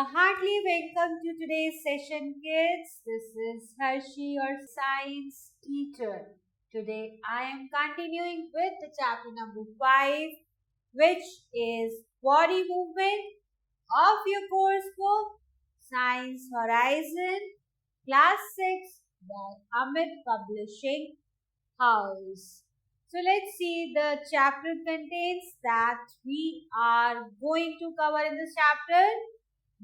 A heartily welcome to today's session, kids. This is Hershey, your science teacher. Today I am continuing with the chapter number 5, which is body movement of your course book, Science Horizon, Class 6 by Amit Publishing House. So let's see, the chapter contains that we are going to cover in this chapter.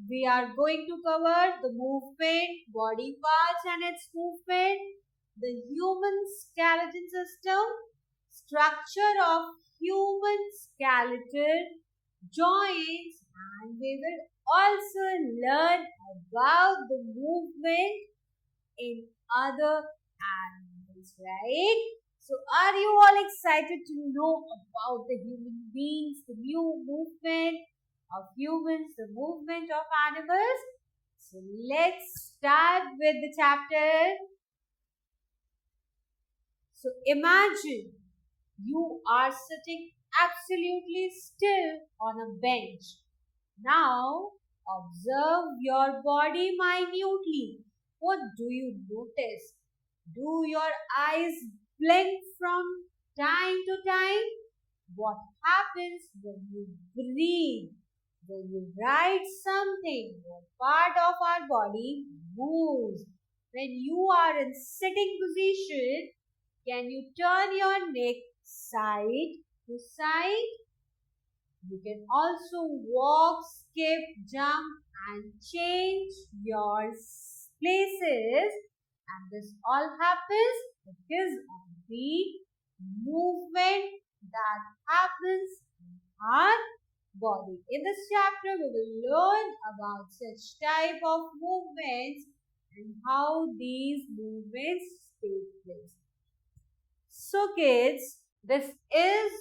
We are going to cover the movement, body parts and its movement, the human skeleton system, structure of human skeletal joints, and we will also learn about the movement in other animals, right? So are you all excited to know about the human beings, the new movement of humans, the movement of animals? So let's start with the chapter. So imagine you are sitting absolutely still on a bench. Now observe your body minutely. What do you notice? Do your eyes blink from time to time? What happens when you breathe? When you write something, what part of our body moves? When you are in sitting position, can you turn your neck side to side? You can also walk, skip, jump and change your places, and this all happens because of the movement that happens in our body. In this chapter, we will learn about such type of movements and how these movements take place. So kids, this is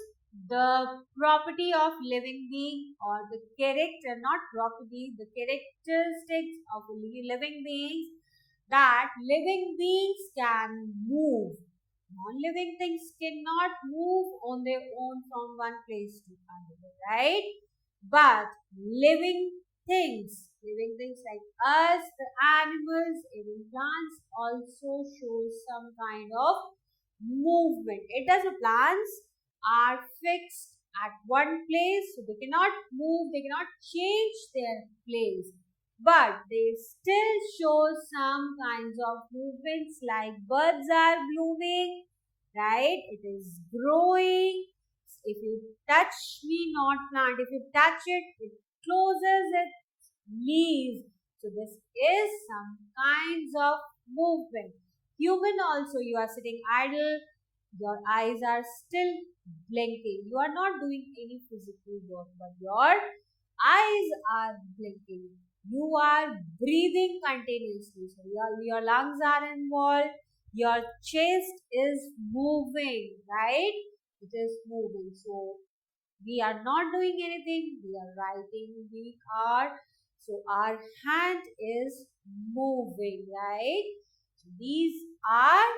the property of living being, or the character, not property, the characteristics of living beings, that living beings can move. Non-living things cannot move on their own from one place to another, right? But living things like us, the animals, even plants also show some kind of movement. It does. The plants are fixed at one place, so they cannot move, they cannot change their place, but they still show some kinds of movements, like birds are blooming, right? It is growing. If you touch me not plant, if you touch it, it closes its leaves. So this is some kinds of movement. Human also, you are sitting idle, your eyes are still blinking. You are not doing any physical work, but your eyes are blinking. You are breathing continuously. So your lungs are involved. Your chest is moving, right? It is moving. So we are not doing anything. We are writing. We are. So our hand is moving, right? So these are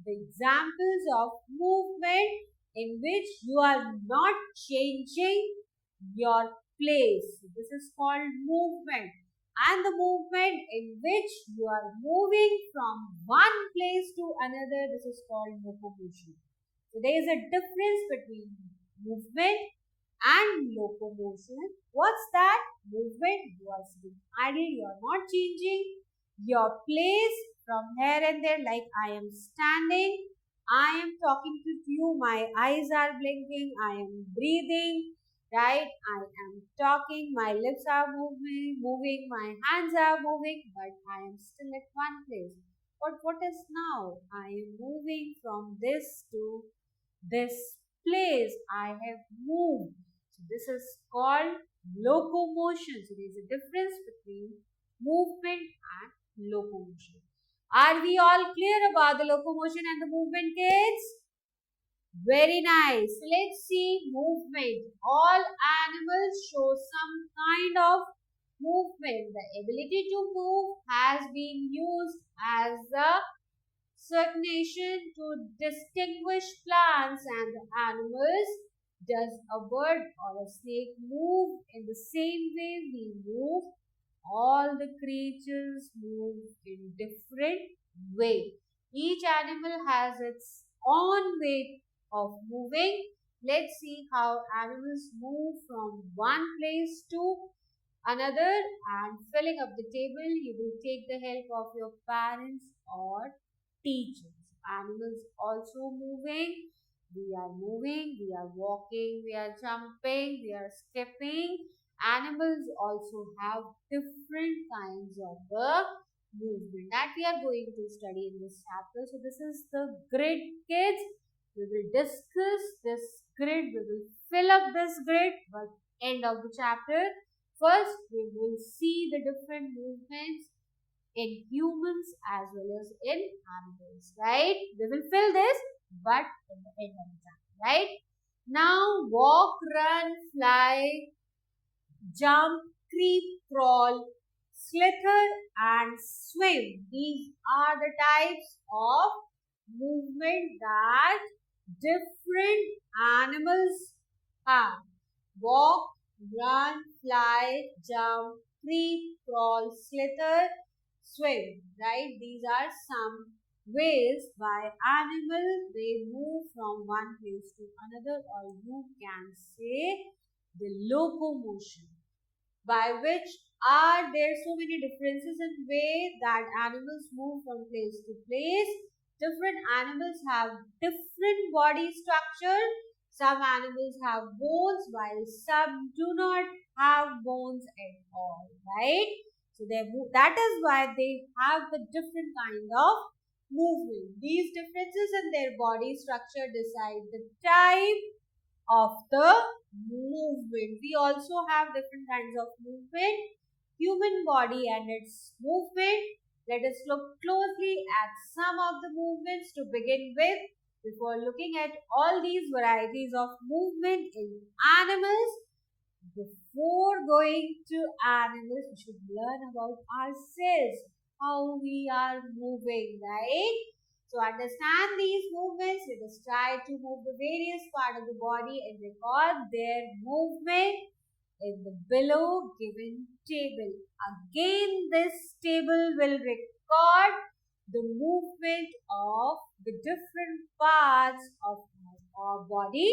the examples of movement in which you are not changing your place. This is called movement. And the movement in which you are moving from one place to another, this is called locomotion. So there is a difference between movement and locomotion. What's that? Movement, you are sitting idle, you are not changing your place from here and there, like I am standing, I am talking to you, my eyes are blinking, I am breathing, right? I am talking, my lips are moving, my hands are moving, but I am still at one place. But what is now? I am moving from this to this place. I have moved. So this is called locomotion. So there is a difference between movement and locomotion. Are we all clear about the locomotion and the movement, kids? Very nice. Let's see movement. All animals show some kind of movement. The ability to move has been used as a certification to distinguish plants and animals. Does a bird or a snake move in the same way we move? all the creatures move in different way. Each animal has its own way of moving. Let's see how animals move from one place to another, and filling up the table, you will take the help of your parents or teachers. Animals also moving. We are moving, we are walking, we are jumping, we are skipping. Animals also have different kinds of the movement that we are going to study in this chapter. So this is the grid, kids. We will discuss this grid, we will fill up this grid, but end of the chapter. First, we will see the different movements in humans as well as in animals, right? We will fill this, but in the end of the chapter, right? Now, walk, run, fly, jump, creep, crawl, slither, and swim. These are the types of movement that different animals have. Walk, run, fly, jump, creep, crawl, slither, swim, right? These are some ways by animals they move from one place to another, or you can say the locomotion, by which are there so many differences in way that animals move from place to place. Different animals have different body structure. Some animals have bones while some do not have bones at all, right? So that is why they have the different kind of movement. These differences in their body structure decide the type of the movement. We also have different kinds of movement. Human body and its movement. Let us look closely at some of the movements to begin with. Before looking at all these varieties of movement in animals, before going to animals, we should learn about ourselves, how we are moving, right? So understand these movements. Let us try to move the various part of the body and record their movement in the below given table. Again, this table will record the movement of the different parts of our body,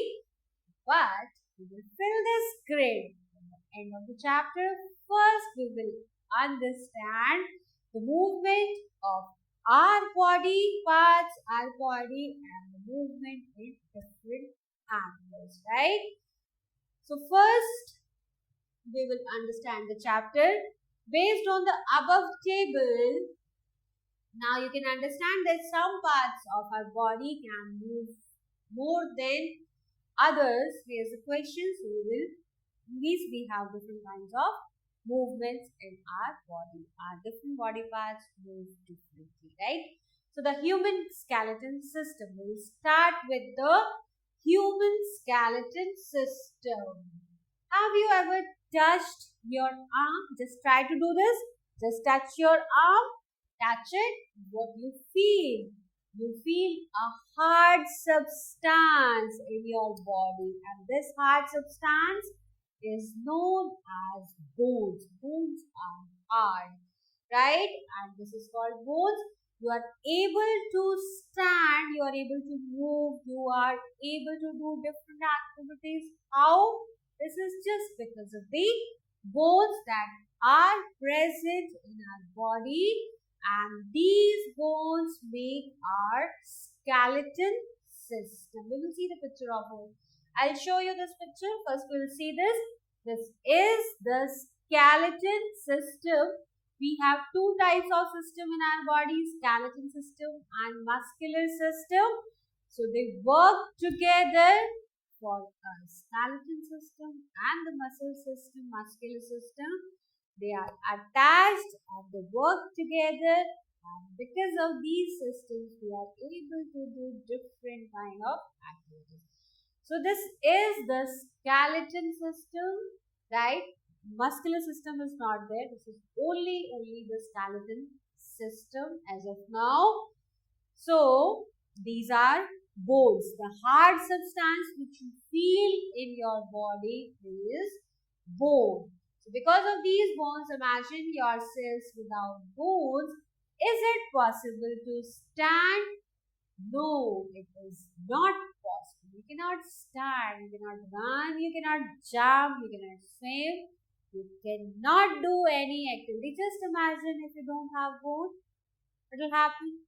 but we will fill this grid at the end of the chapter. First, we will understand the movement of our body parts, our body, and the movement in different animals, right? So, first, we will understand the chapter based on the above table. Now, you can understand that some parts of our body can move more than others. Here's the question. So we have different kinds of movements in our body. Our different body parts move differently, right? So the human skeleton system. We'll start with the human skeleton system. Have you ever touched your arm? Just try to do this. Just touch your arm. Touch it. What you feel? You feel a hard substance in your body, and this hard substance is known as bones. Bones are hard, right? And this is called bones. You are able to stand, you are able to move, you are able to do different activities. How? This is just because of the bones that are present in our body, and these bones make our skeleton system. We will see the picture of it. I'll show you this picture. First, we will see this. This is the skeleton system. We have two types of system in our body, skeleton system and muscular system. So they work together for a skeleton system and the muscle system, muscular system. They are attached and they work together, and because of these systems we are able to do different kind of activities. So this is the skeleton system, right? Muscular system is not there. This is only the skeleton system as of now. So these are bones. The hard substance which you feel in your body is bone. So because of these bones, imagine yourselves without bones. Is it possible to stand? No, it is not possible. You cannot stand, you cannot run, you cannot jump, you cannot swim, you cannot do any activity. Just imagine if you don't have bones, what will happen?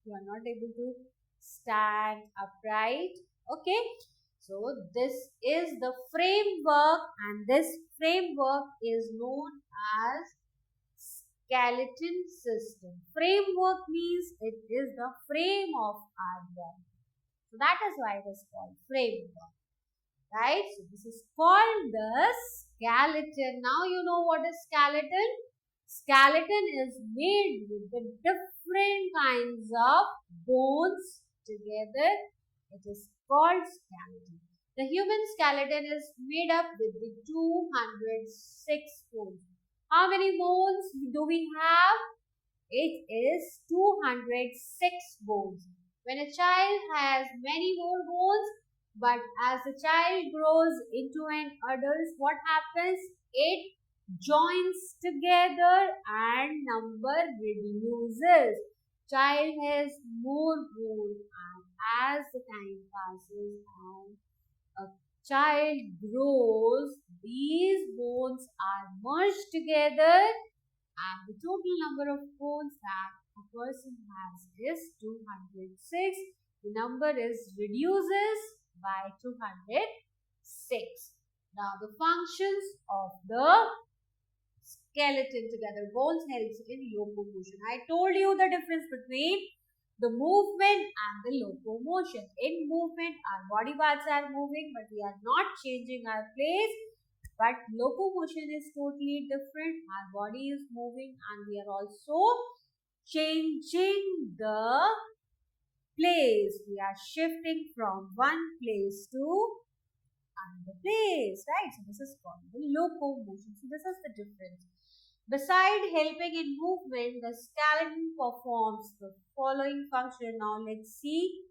You are not able to stand upright. Okay, so this is the framework, and this framework is known as skeleton system. Framework means it is the frame of our body. So that is why it is called framework, right? So this is called the skeleton. Now you know what is skeleton. Skeleton is made with the different kinds of bones together. It is called skeleton. The human skeleton is made up with the 206 bones. How many bones do we have? It is 206 bones. When a child has many more bones, but as the child grows into an adult, what happens? It joins together and number reduces. Child has more bones, and as the time passes and a child grows, these bones are merged together, and the total number of bones that a person has is 206. The number is reduces by 206. Now the functions of the skeleton together. Bones helps in locomotion. I told you the difference between the movement and the locomotion. In movement, our body parts are moving, but we are not changing our place. But locomotion is totally different. Our body is moving and we are also changing the place. We are shifting from one place to another place, right? So this is called the locomotion. So this is the difference. Beside helping in movement, the skeleton performs the following function. Now let's see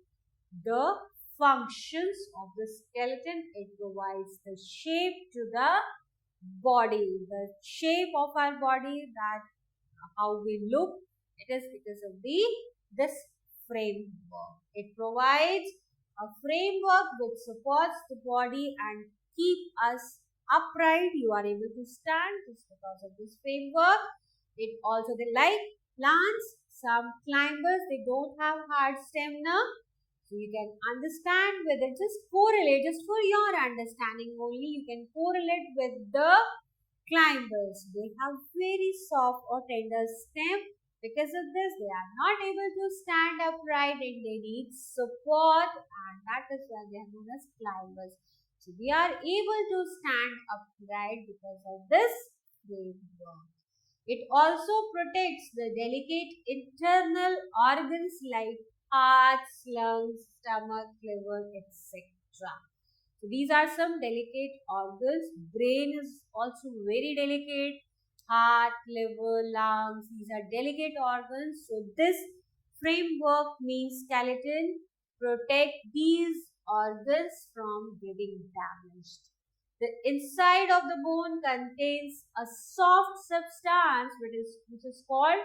the functions of the skeleton. It provides the shape to the body, the shape of our body, that how we look. It is because of this framework. It provides a framework which supports the body and keep us upright. You are able to stand just because of this framework. It also, they like plants. Some climbers, they don't have hard stamina. So you can understand with it, just correlate, just for your understanding only, you can correlate with the climbers. They have very soft or tender stem. Because of this, they are not able to stand upright and they need support, and that is why they are known as climbers. So we are able to stand upright because of this framework. It also protects the delicate internal organs like heart, lungs, stomach, liver, etc. So these are some delicate organs. Brain is also very delicate. Heart, liver, lungs, these are delicate organs. So this framework means skeleton protect these organs from getting damaged. The inside of the bone contains a soft substance which is called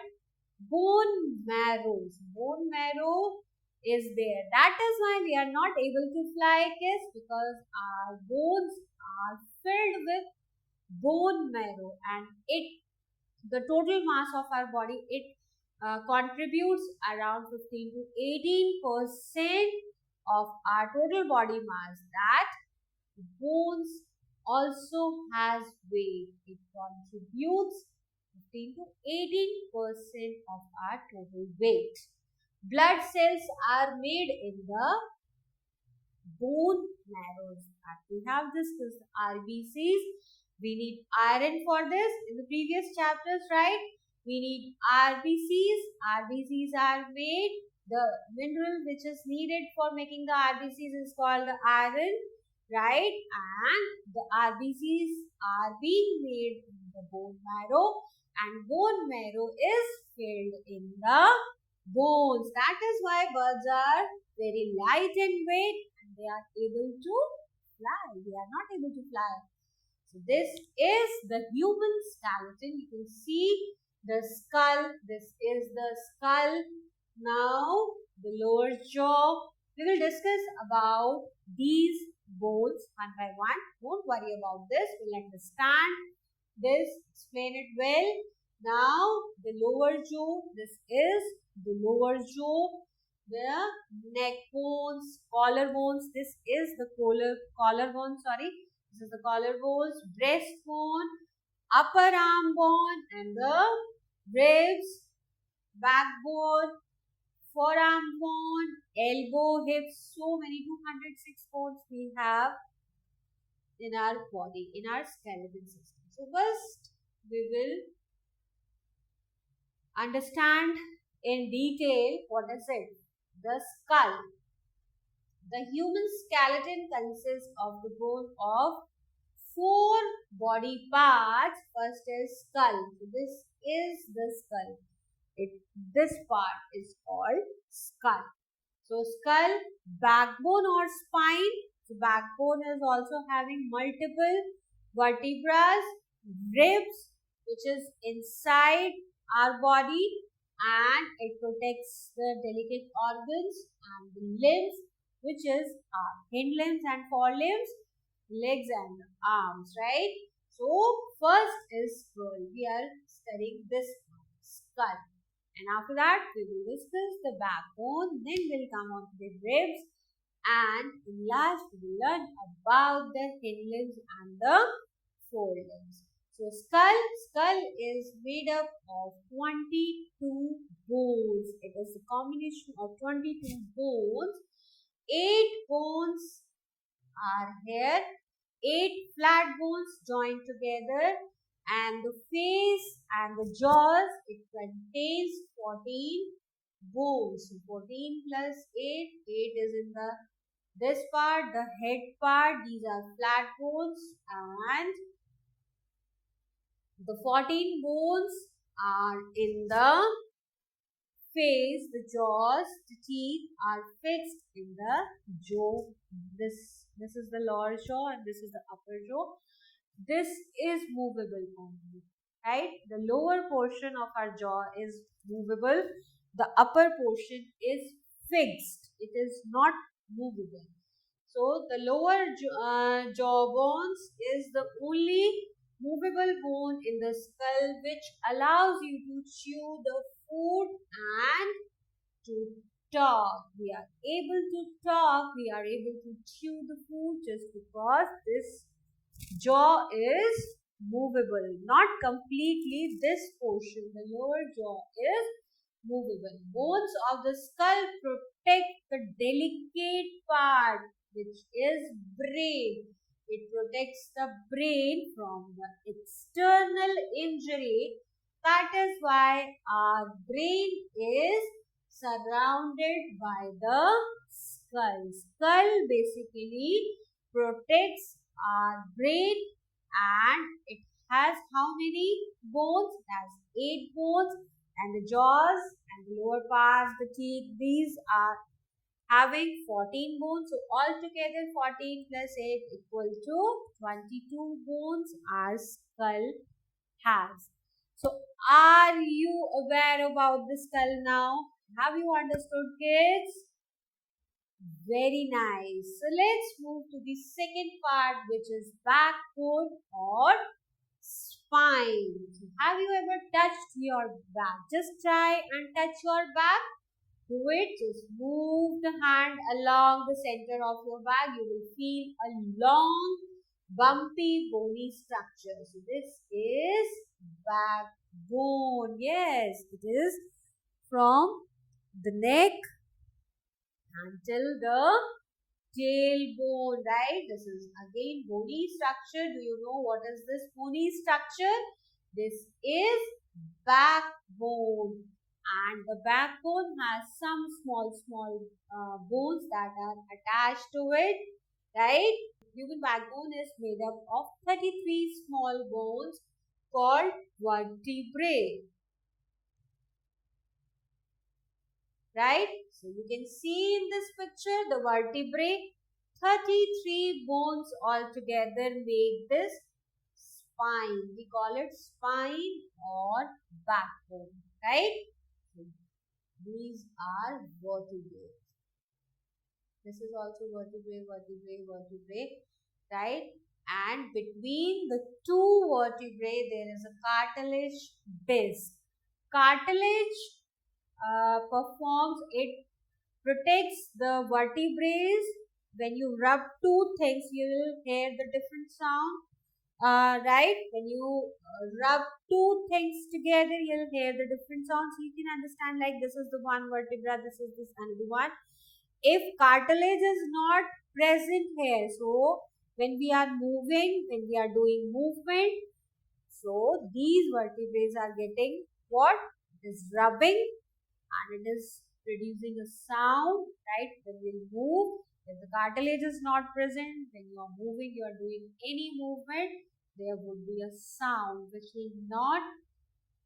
bone marrow. Bone marrow is there. That is why we are not able to fly, kids, because our bones are filled with bone marrow, and the total mass of our body, it contributes around 15 to 18% of our total body mass. That bones also has weight. It contributes 15 to 18% of our total weight. Blood cells are made in the bone marrows. We have discussed RBCs. We need iron for this in the previous chapters, right? We need RBCs. RBCs are made. The mineral which is needed for making the RBCs is called the iron, right? And the RBCs are being made in the bone marrow, and bone marrow is filled in the bones. That is why birds are very light in weight and they are able to fly. They are not able to fly. So So this is the human skeleton. You can see the skull. This is the skull. Now the lower jaw. We will discuss about these bones one by one. Don't worry about this. We'll understand this, explain it well. Now the lower jaw. This is the lower jaw. The neck bones, collar bones. This is the collar bone. Sorry, this is the collar bones, breastbone, upper arm bone, and the ribs, backbone, forearm bone, elbow, hips. So many 206 bones we have in our body, in our skeleton system. So first, we will understand in detail what is it. The skull. The human skeleton consists of the bone of 4 body parts. First is skull. So this is the skull. This part is called skull. So skull, backbone or spine. So backbone is also having multiple vertebrae, ribs, which is inside our body, and it protects the delicate organs, and the limbs, which is our hind limbs and forelimbs, legs and arms, right? So first is skull. We are studying this skull. And after that, we will discuss the backbone, then we'll come on to the ribs, and in last, we will learn about the hind limbs and the forelimbs. So skull is made up of 22 bones. It is a combination of 22 bones. 8 bones are here. 8 flat bones joined together, and the face and the jaws, it contains 14 bones. So 14 plus 8, 8 is in this part, the head part. These are flat bones, and the 14 bones are in the face, the jaws, the teeth are fixed in the jaw. This is the lower jaw and this is the upper jaw. This is movable only, right? The lower portion of our jaw is movable. The upper portion is fixed. It is not movable. So the lower jaw bones is the only movable bone in the skull which allows you to chew the food and to talk. We are able to talk, we are able to chew the food just because this jaw is movable. Not completely, this portion, the lower jaw is movable. Bones of the skull protect the delicate part, which is brain. It protects the brain from the external injury. That is why our brain is surrounded by the skull. Skull basically protects our brain, and it has how many bones? It has 8 bones, and the jaws and the lower parts, the teeth, these are having 14 bones. So altogether 14 plus 8 equal to 22 bones our skull has. So are you aware about the skull now? Have you understood, kids? Very nice. So let's move to the second part, which is backbone or spine. So have you ever touched your back? Just try and touch your back. Do it. Just move the hand along the center of your back. You will feel a long, bumpy, bony structure. So this is backbone. Yes, it is from the neck until the tailbone, right? This is again bony structure. Do you know what is this bony structure? This is backbone, and the backbone has some small bones that are attached to it, right? Human backbone is made up of 33 small bones called vertebrae, right? So you can see in this picture the vertebrae, 33 bones altogether make this spine. We call it spine or backbone, right? So these are vertebrae. This is also vertebrae, right? And between the two vertebrae, there is a cartilage disc. Cartilage it protects the vertebrae. When you rub two things, you will hear the different sound. Right? When you rub two things together, you'll hear the different sounds. You can understand like this is the one vertebra, this is this another one. If cartilage is not present here, so when we are moving, when we are doing movement, so these vertebrae are getting what? It is rubbing and it is producing a sound, right? When we move, if the cartilage is not present, when you are moving, you are doing any movement, there would be a sound which is not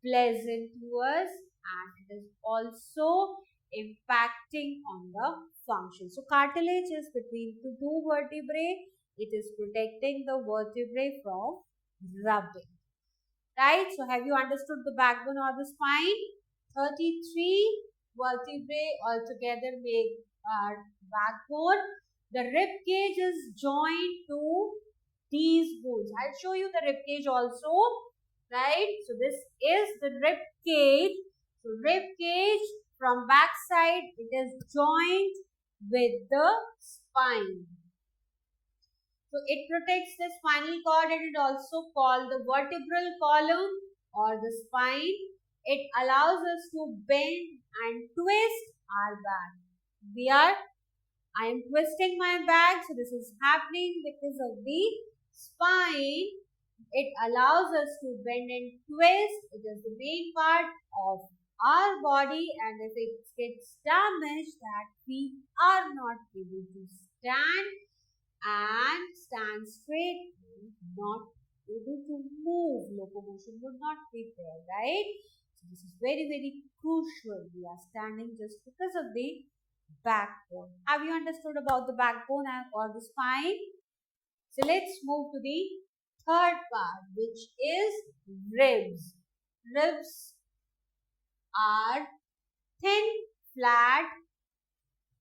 pleasant to us, and it is also impacting on the function. So cartilage is between the two vertebrae. It is protecting the vertebrae from rubbing. Right? So have you understood the backbone or the spine? 33 vertebrae altogether make our backbone. The rib cage is joined to these bones. I'll show you the rib cage also. Right? So this is the rib cage. So rib cage from back side, it is joined with the spine. So it protects the spinal cord and it also called the vertebral column or the spine. It allows us to bend and twist our back. I am twisting my back, so this is happening because of the spine. It allows us to bend and twist. It is the main part of our body, and if it gets damaged, that we are not able to stand and stand straight and not able to move. Locomotion would not be there, right? So this is very, very crucial. We are standing just because of the backbone. Have you understood about the backbone or the spine? So let's move to the third part, which is ribs. Ribs are thin, flat,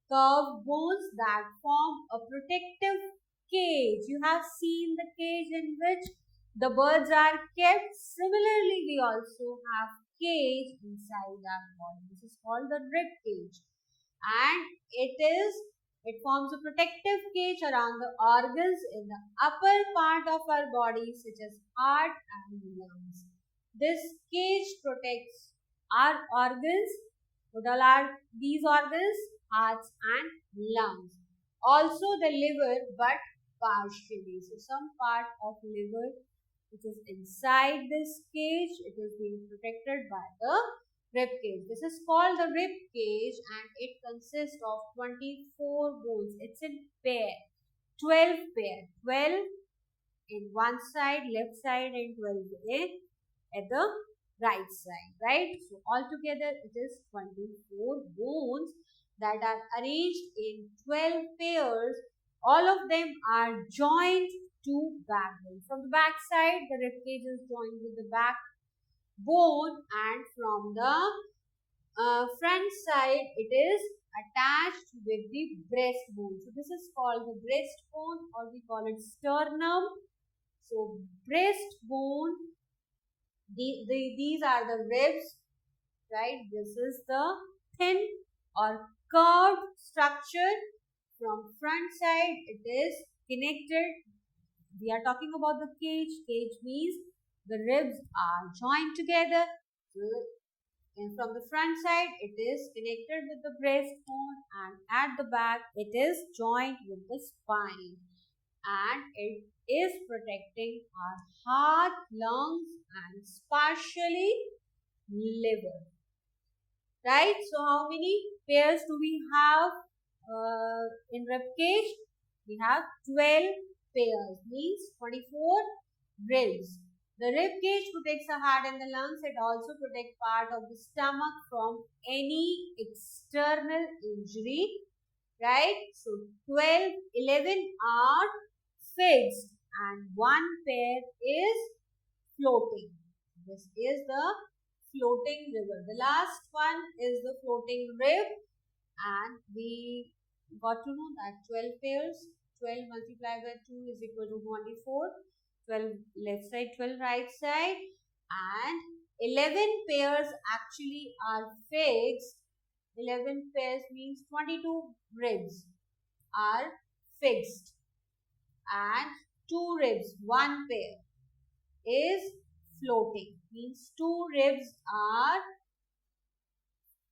curved bones that form a protective cage. You have seen the cage in which the birds are kept. Similarly, we also have cage inside our body. This is called the rib cage, and it forms a protective cage around the organs in the upper part of our body, such as heart and lungs. This cage protects our organs. What all are these organs? Hearts and lungs. Also the liver, but partially. So some part of liver which is inside this cage, it is being protected by the rib cage. This is called the rib cage and it consists of 24 bones. It's in pair. 12 pair. 12 in one side, left side, and 12 at the right side, right? So altogether it is 24 bones that are arranged in 12 pairs. All of them are joined to backbone. From the back side, the rib cage is joined with the backbone, and from the front side, it is attached with the breastbone. So this is called the breastbone, or we call it sternum. So breastbone, these are the ribs, right? This is the thin or curved structure. From front side, it is connected. We are talking about the cage. Cage means the ribs are joined together. And from the front side, it is connected with the breastbone, and at the back, it is joined with the spine, and it is protecting our heart, lungs, and partially liver. Right? So, how many pairs do we have in rib cage? We have 12 pairs, means 24 ribs. The rib cage protects the heart and the lungs. It also protects part of the stomach from any external injury. Right? So 11 are fixed and one pair is floating. This is the floating river. The last one is the floating rib, and we got to know that 12 pairs, 12 multiplied by 2 is equal to 24, 12 left side, 12 right side, and 11 pairs actually are fixed. 11 pairs means 22 ribs are fixed, and 2 ribs, 1 pair is floating, means 2 ribs are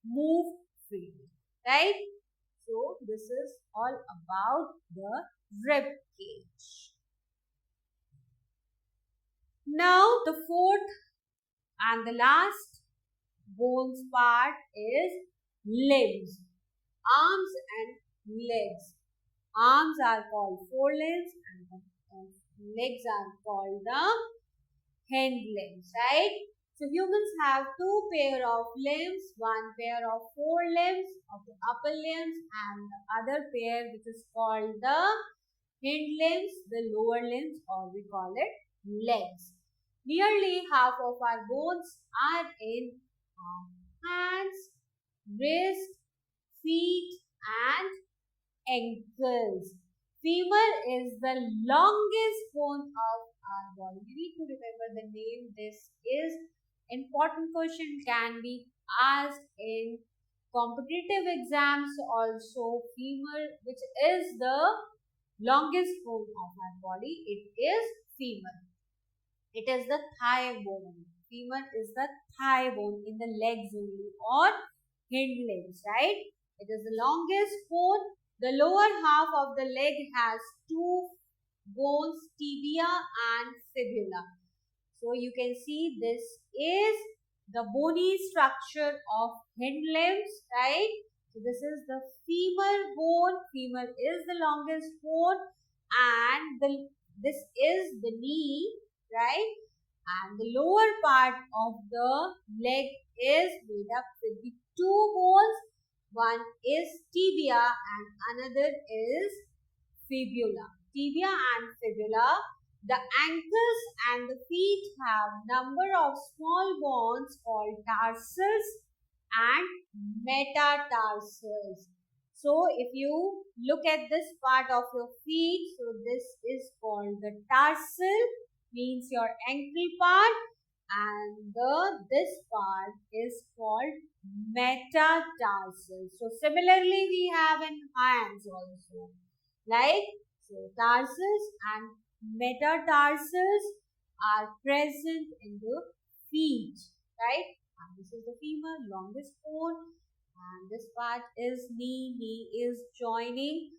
moved freely, right? So this is all about the rib cage. Now the fourth and the last bones part is limbs, arms and legs. Arms are called forelimbs and the legs are called the hind limbs, right? So humans have 2 pair of limbs, 1 pair of forelimbs of the upper limbs and the other pair which is called the hind limbs, the lower limbs, or we call it legs. Nearly half of our bones are in hands, wrist, feet and ankles. Femur is the longest bone of our body. You need to remember the name. This is important question, can be asked in competitive exams also. Femur, which is the longest bone of our body, it is femur. It is the thigh bone. Femur is the thigh bone in the legs only, or hind legs, right? It is the longest bone. The lower half of the leg has 2 bones, tibia and fibula. So you can see this is the bony structure of hind limbs, right? So this is the femur bone. Femur is the longest bone, and this is the knee, right? And the lower part of the leg is made up with the 2 bones. One is tibia and another is fibula. Tibia and fibula. The ankles and the feet have number of small bones called tarsals and metatarsals. So if you look at this part of your feet, so this is called the tarsal, means your ankle part, and this part is called metatarsal. So similarly we have in hands also, like so tarsals and metatarsals are present in the feet, right? And this is the femur, longest bone, and this part is knee. Knee is joining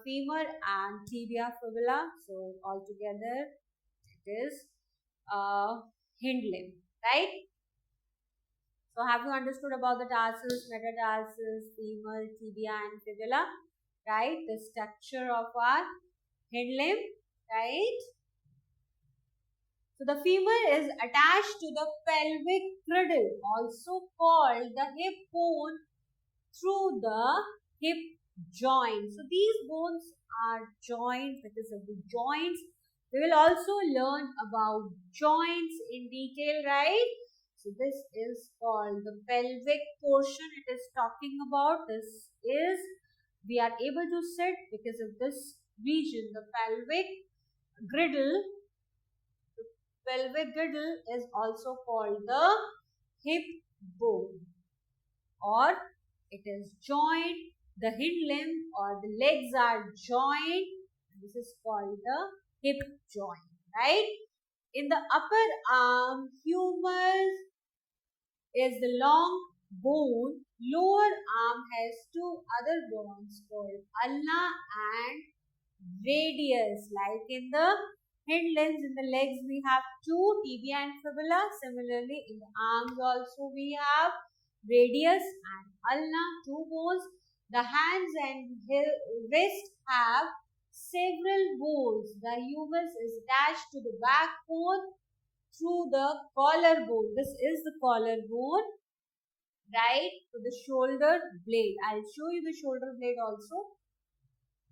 femur and tibia fibula. So altogether it is hind limb, right? So have you understood about the tarsals, metatarsals, femur, tibia and fibula, right? The structure of our hind limb, right? So the femur is attached to the pelvic girdle, also called the hip bone, through the hip joint. So these bones are joined because of the joints. We will also learn about joints in detail, right? So this is called the pelvic portion. It is talking about this is we are able to sit because of this region, the pelvic girdle. The pelvic girdle is also called the hip bone, or it is joined. The hind limb or the legs are joined. This is called the hip joint, right? In the upper arm, humerus is the long bone. Lower arm has 2 other bones called ulna and radius. Like in the hind limbs, in the legs we have 2, tibia and fibula. Similarly, in the arms also we have radius and ulna, 2 bones. The hands and wrist have several bones. The humerus is attached to the backbone through the collarbone. This is the collarbone, right, to the shoulder blade. I'll show you the shoulder blade also.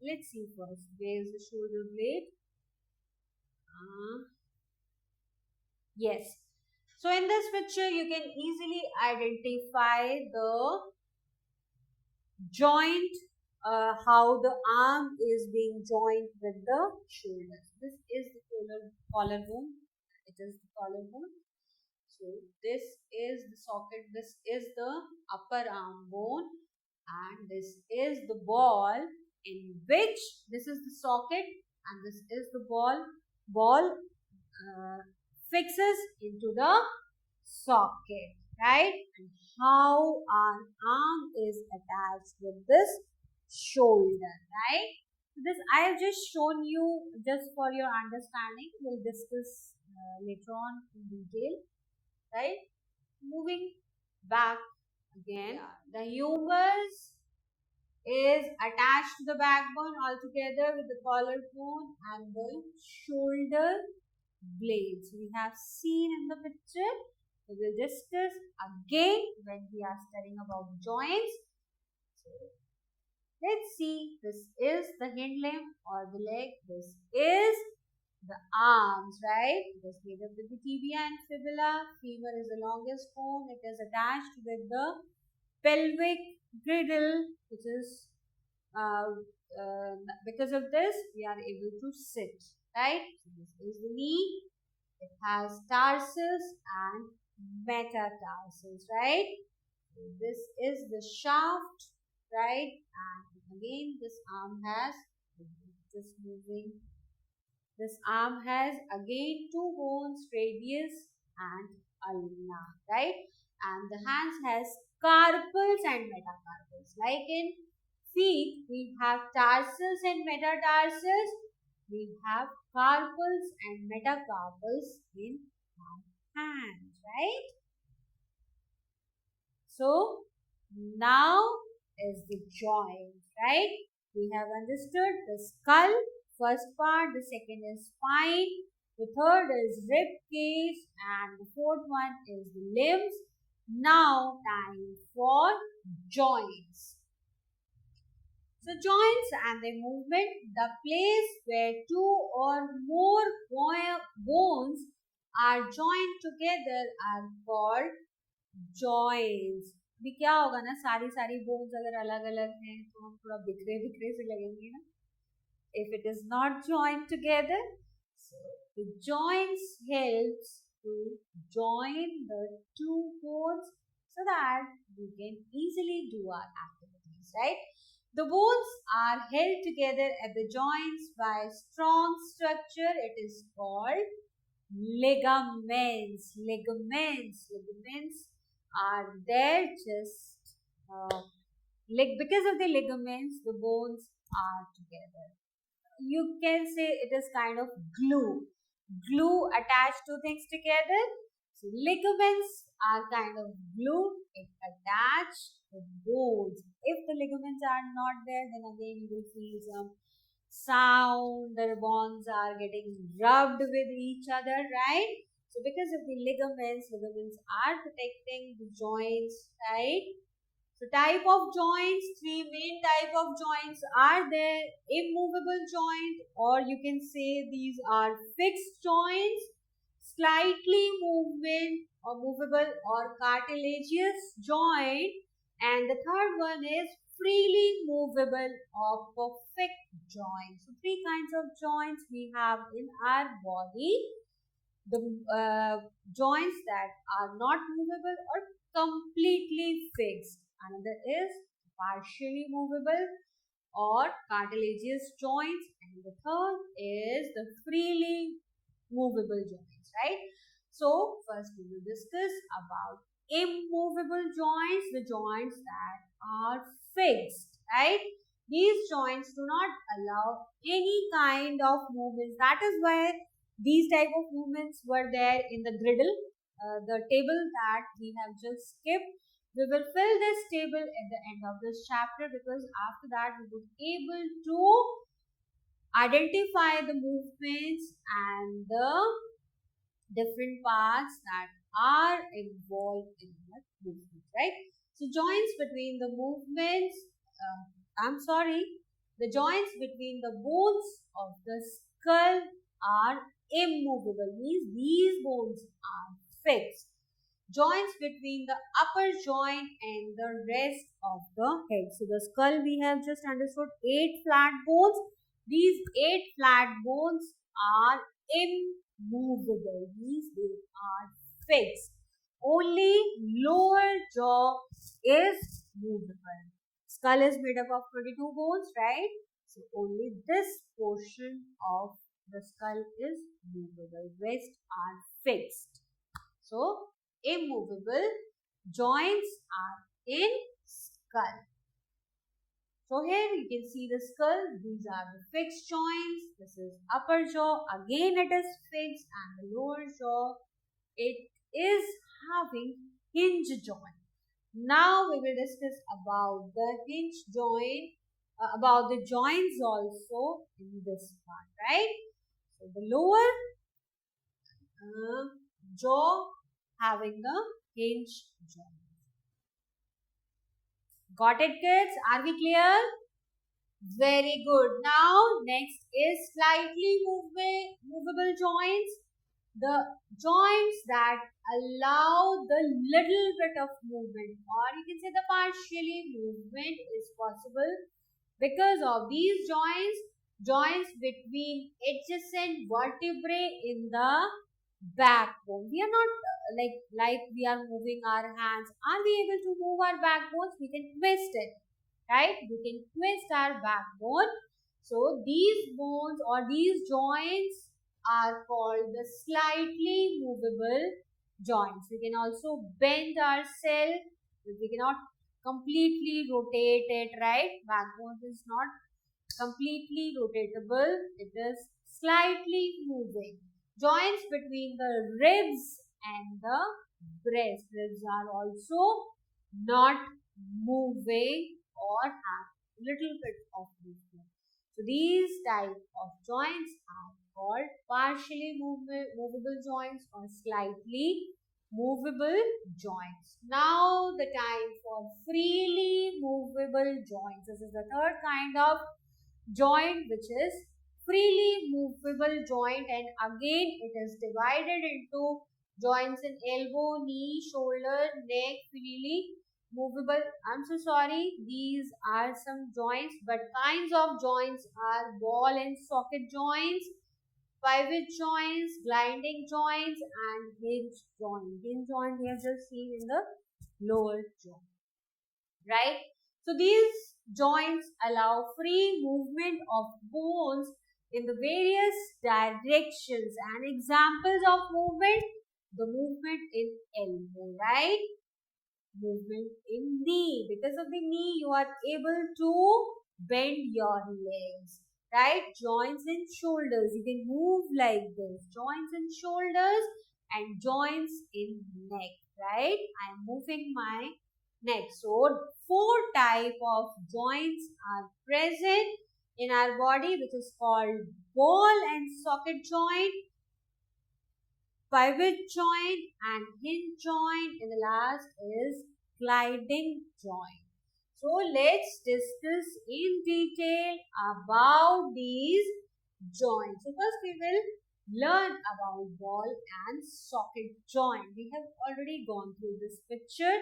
Let's see first. Where is the shoulder blade? Yes. So in this picture, you can easily identify the joint, how the arm is being joined with the shoulders. This is the collarbone. It is the collarbone. So this is the socket. This is the upper arm bone, and this is the ball in which this is the socket, and this is the ball. Ball fixes into the socket, right? And how our arm is attached with this shoulder, right? This I have just shown you just for your understanding. We'll discuss later on in detail, right? Moving back again, the humerus is attached to the backbone altogether with the collarbone and the shoulder blades. We have seen in the picture. We will discuss again when we are studying about joints. So, let's see. This is the hind limb or the leg. This is the arms, right? It is made up with the tibia and fibula. Femur is the longest bone. It is attached with the pelvic girdle, which is because of this we are able to sit, right? So this is the knee. It has tarsus and metatarsus, right? So this is the shaft, right? And again, this arm has just moving. This arm has again two bones, radius and ulna, right? And the hands has carpals and metacarpals. Like in feet, we have tarsus and metatarsus. We have carpals and metacarpals in our hands, right? So now is the joint, right? We have understood the skull, first part, the second is spine, the third is rib cage, and the fourth one is the limbs. Now time for joints. So joints and their movement, the place where two or more bones are joined together are called joints. भी क्या होगा ना, सारी सारी bones अगर अलग अलग हैं तो हम थोड़ा बिखरे बिखरे से लगेंगे ना, if it is not joined together. So the joints helps to join the two bones so that we can easily do our activities, right? The bones are held together at the joints by strong structure. It is called ligaments. Ligaments are there just because of the ligaments, the bones are together. You can say it is kind of glue attached to things together. So ligaments are kind of glue, it attach the bones. If the ligaments are not there, then again you will feel some sound, the bones are getting rubbed with each other, right? So because of the ligaments are protecting the joints, right? So type of joints, three main type of joints are there. Immovable joint, or you can say these are fixed joints, slightly movement or movable or cartilaginous joint, and the third one is freely movable or perfect joint. So three kinds of joints we have in our body. The joints that are not movable or completely fixed. Another is partially movable or cartilaginous joints, and the third is the freely movable joints, right? So first we will discuss about immovable joints, the joints that are fixed, right? These joints do not allow any kind of movements. That is why these type of movements were there in the griddle, the table that we have just skipped. We will fill this table at the end of this chapter, because after that we will be able to identify the movements and the different parts that are involved in the movement, right? So joints between the movements, the joints between the bones of the skull are immovable, means these bones are fixed. Joints between the upper joint and the rest of the head. So the skull we have just understood 8 flat bones. These 8 flat bones are immovable, means they are fixed. Only lower jaw is movable. Skull is made up of 22 bones, right? So only this portion of the skull is movable. Rest are fixed. So immovable joints are in skull. So here you can see the skull. These are the fixed joints. This is upper jaw. Again it is fixed, and the lower jaw, it is having hinge joint. Now we will discuss about the hinge joint, about the joints also in this part, right? So the lower jaw having a hinge joint. Got it, kids? Are we clear? Very good. Now next is slightly movable joints. The joints that allow the little bit of movement, or you can say the partially movement is possible because of these joints between adjacent vertebrae in the backbone. We are not like we are moving our hands. Are we able to move our backbones? We can twist it, right? We can twist our backbone. So these bones or these joints are called the slightly movable joints. We can also bend ourselves. We cannot completely rotate it, right? Backbone is not completely rotatable. It is slightly moving. Joints between the ribs and the breast. Ribs are also not moving or have little bit of movement. So these type of joints are called partially movable joints or slightly movable joints. Now the time for freely movable joints. This is the third kind of joint, which is freely movable joint, and again it is divided into joints in elbow, knee, shoulder, neck, freely movable. I'm so sorry, these are some joints, but kinds of joints are ball and socket joints, pivot joints, gliding joints, and hinge joint. Hinge joint we have just seen in the lower jaw, right? So these joints allow free movement of bones in the various directions, and examples of movement, the movement in elbow, right? Movement in knee. Because of the knee, you are able to bend your legs, right? Joints in shoulders, you can move like this. Joints in shoulders and joints in neck, right? I am moving my neck. So 4 type of joints are present in our body, which is called ball and socket joint, pivot joint, and hinge joint, and the last is gliding joint. So let's discuss in detail about these joints. So first we will learn about ball and socket joint. We have already gone through this picture.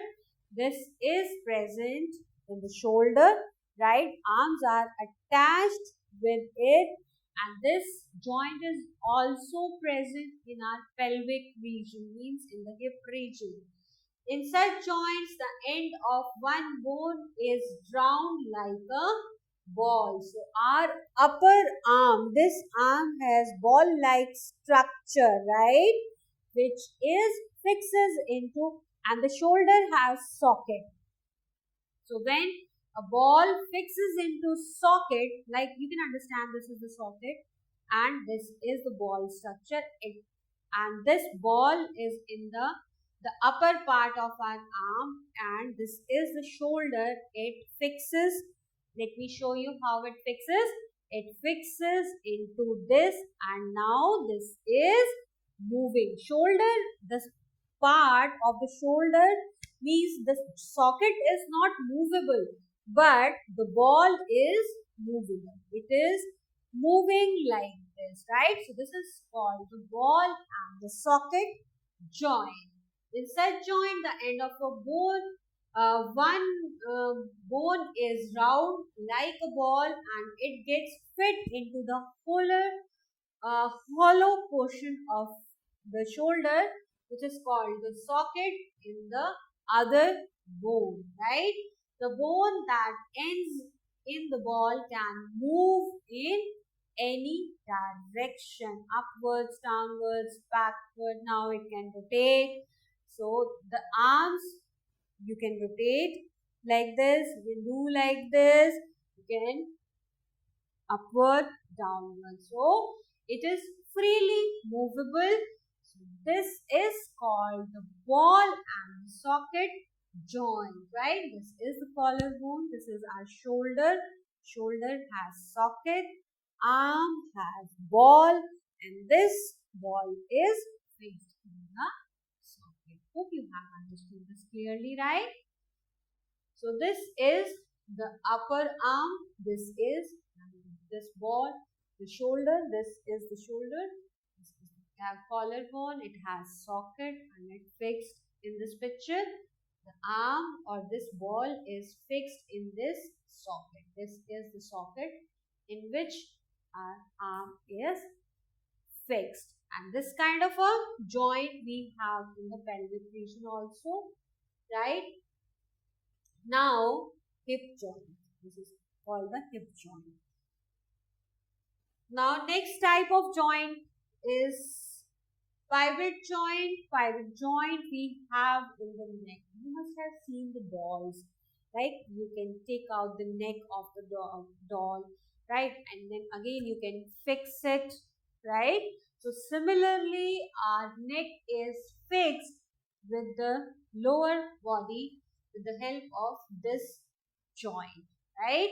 This is present in the shoulder, right? Arms are attached with it, and this joint is also present in our pelvic region, means in the hip region. In such joints, the end of one bone is round like a ball. So our upper arm, this arm has ball-like structure, right? Which is fixes into, and the shoulder has socket. So when a ball fixes into socket, like you can understand this is the socket and this is the ball structure, and this ball is in the upper part of our arm, and this is the shoulder. It fixes, let me show you how it fixes. It fixes into this, and now this is moving. Shoulder, this part of the shoulder means the socket is not movable, but the ball is movable. It is moving like this, right? So this is called the ball and the socket joint. Inside joint, the end of a bone, one bone is round like a ball and it gets fit into the hollow portion of the shoulder, which is called the socket in the other bone, right? The bone that ends in the ball can move in any direction, upwards, downwards, backward. Now it can rotate. So the arms you can rotate like this, you can do like this, you can upward, downward. So it is freely movable. So this is called the ball and socket joint, right? This is the collarbone. This is our shoulder. Shoulder has socket. Arm has ball, and this ball is fixed in the socket. Hope you have understood this clearly, right? So this is the upper arm. This is this ball, the shoulder. This is the shoulder. This is the collarbone. It has socket and it fixed in this picture. The arm or this ball is fixed in this socket. This is the socket in which our arm is fixed. And this kind of a joint we have in the pelvic region also, right? Now, hip joint. This is called the hip joint. Now, next type of joint is pivot joint. Pivot joint we have in the neck. You must have seen the dolls, right? You can take out the neck of the doll, right? And then again you can fix it, right? So similarly, our neck is fixed with the lower body with the help of this joint, right?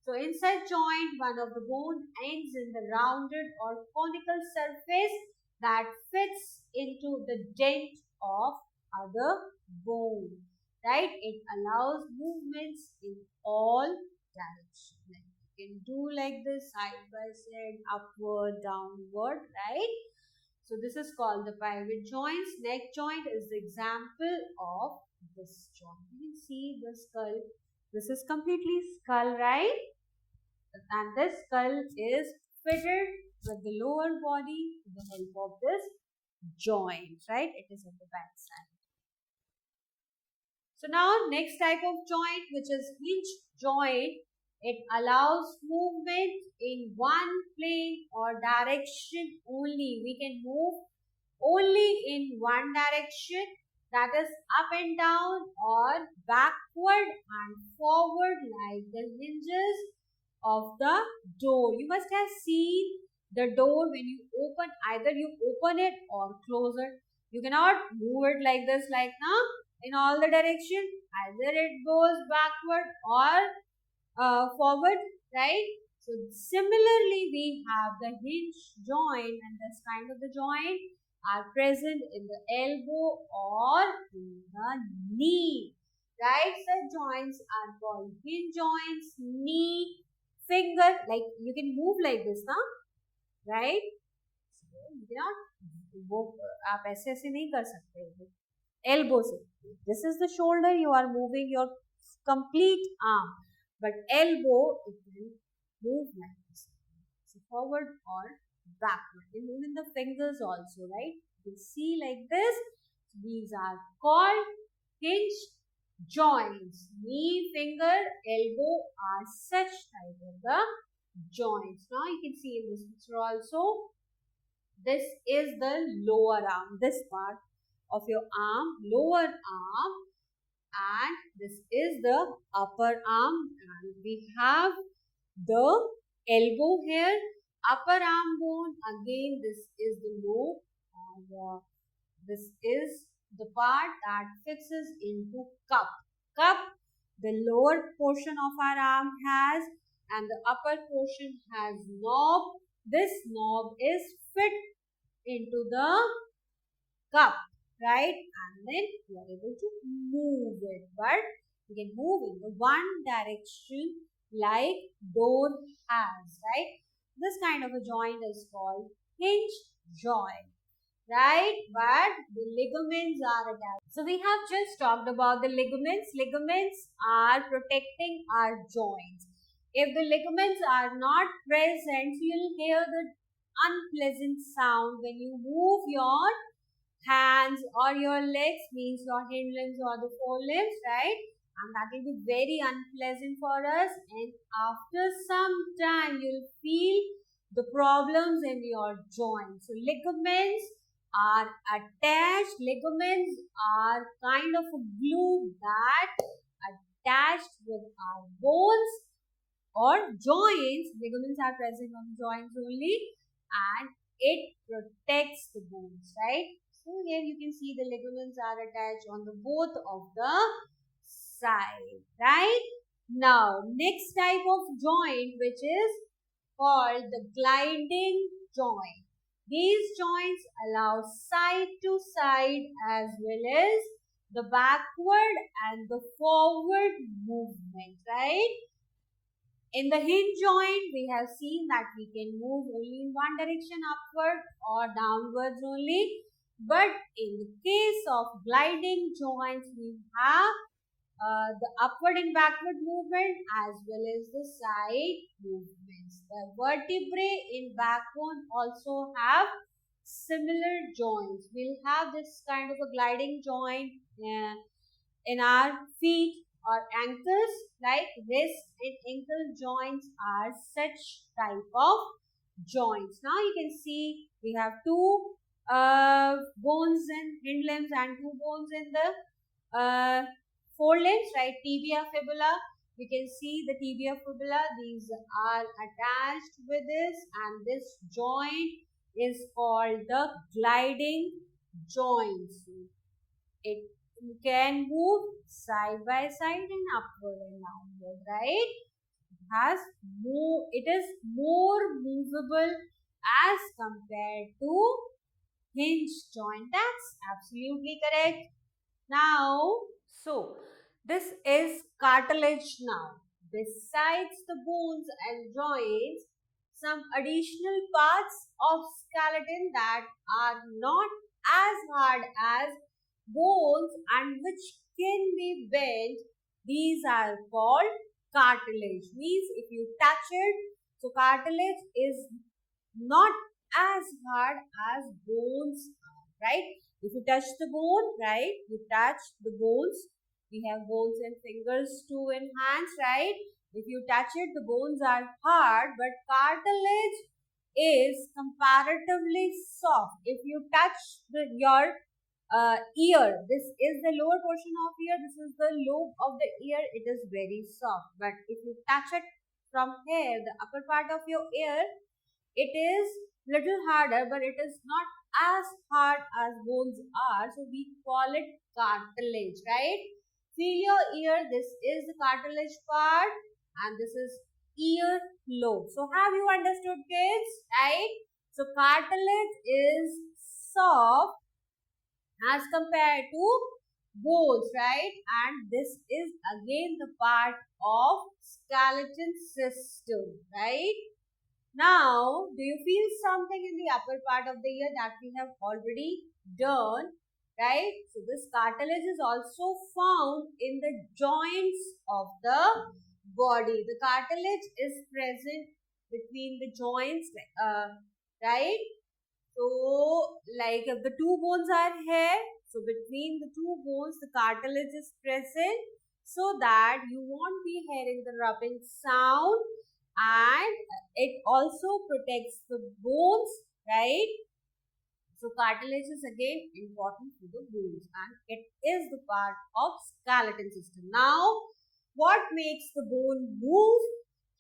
So inside joint, one of the bone ends in the rounded or conical surface that fits into the dent of other bone, right? It allows movements in all directions. Like you can do like this, side by side, upward, downward, right? So this is called the pivot joints. Neck joint is the example of this joint. You can see the skull. This is completely skull, right? And this skull is fitted with the lower body with the help of this joint, right? It is at the back side. So now next type of joint, which is hinge joint, it allows movement in one plane or direction only. We can move only in one direction, that is up and down or backward and forward like the hinges of the door. You must have seen the door when you open, either you open it or close it. You cannot move it like this, like now, in all the direction. Either it goes backward or forward, right? So similarly, we have the hinge joint, and this kind of the joint are present in the elbow or in the knee. Right side joints are called hinge joints, knee, finger. Like you can move like this now, right? So you cannot वो आप ऐसे ऐसे नहीं कर सकते elbow से. This is the shoulder, you are moving your complete arm, but elbow it will move like this, so forward or backward, and even the fingers also, right? You see like this. These are called hinge joints. Knee, finger, elbow are such type of the joints. Now you can see in this picture also, this is the lower arm, this part of your arm, lower arm, and this is the upper arm, and we have the elbow here, upper arm bone. Again, this is the lobe, and this is the part that fixes into cup. Cup, the lower portion of our arm has, and the upper portion has knob. This knob is fit into the cup, right? And then you are able to move it, but you can move in the one direction like door has, right? This kind of a joint is called hinge joint, right? But the ligaments are attached. So we have just talked about the ligaments. Ligaments are protecting our joints. If the ligaments are not present, you'll hear the unpleasant sound when you move your hands or your legs, means your hind limbs or the forelimbs, right? And that will be very unpleasant for us. And after some time, you'll feel the problems in your joints. So ligaments are attached. Ligaments are kind of a glue that attached with our bones or joints. Ligaments are present on joints only, and it protects the bones, right? So here you can see the ligaments are attached on the both of the side, right? Now next type of joint, which is called the gliding joint. These joints allow side to side as well as the backward and the forward movement, right? In the hinge joint, we have seen that we can move only in one direction, upward or downwards only. But in the case of gliding joints, we have the upward and backward movement as well as the side movements. The vertebrae in backbone also have similar joints. We'll have this kind of a gliding joint in our feet or ankles, like wrist and ankle joints are such type of joints. Now you can see we have two bones in hind limbs and two bones in the forelimbs, right? Tibia, fibula. You can see the tibia, fibula. These are attached with this, and this joint is called the gliding joint. It can move side by side and upward and downward, right? It is more movable as compared to hinge joint. That's absolutely correct. Now, so this is cartilage now. Besides the bones and joints, some additional parts of skeleton that are not as hard as bones and which can be bent, these are called cartilage. Means if you touch it, so cartilage is not as hard as bones are, right? If you touch the bone, right, you touch the bones. We have bones in fingers too, in hands, right? If you touch it, the bones are hard, but cartilage is comparatively soft. If you touch your ear, this is the lower portion of ear, this is the lobe of the ear, it is very soft. But if you touch it from here, the upper part of your ear, it is little harder, but it is not as hard as bones are. So we call it cartilage, right? Feel your ear. This is the cartilage part, and this is ear lobe. So have you understood, kids? Right? So cartilage is soft as compared to bones, right? And this is again the part of skeleton system, right? Now, do you feel something in the upper part of the ear that we have already done, right? So this cartilage is also found in the joints of the body. The cartilage is present between the joints, right? So, like if the two bones are here, so between the two bones, the cartilage is present so that you won't be hearing the rubbing sound, and it also protects the bones, right? So cartilage is again important to the bones, and it is the part of skeleton system. Now, what makes the bone move?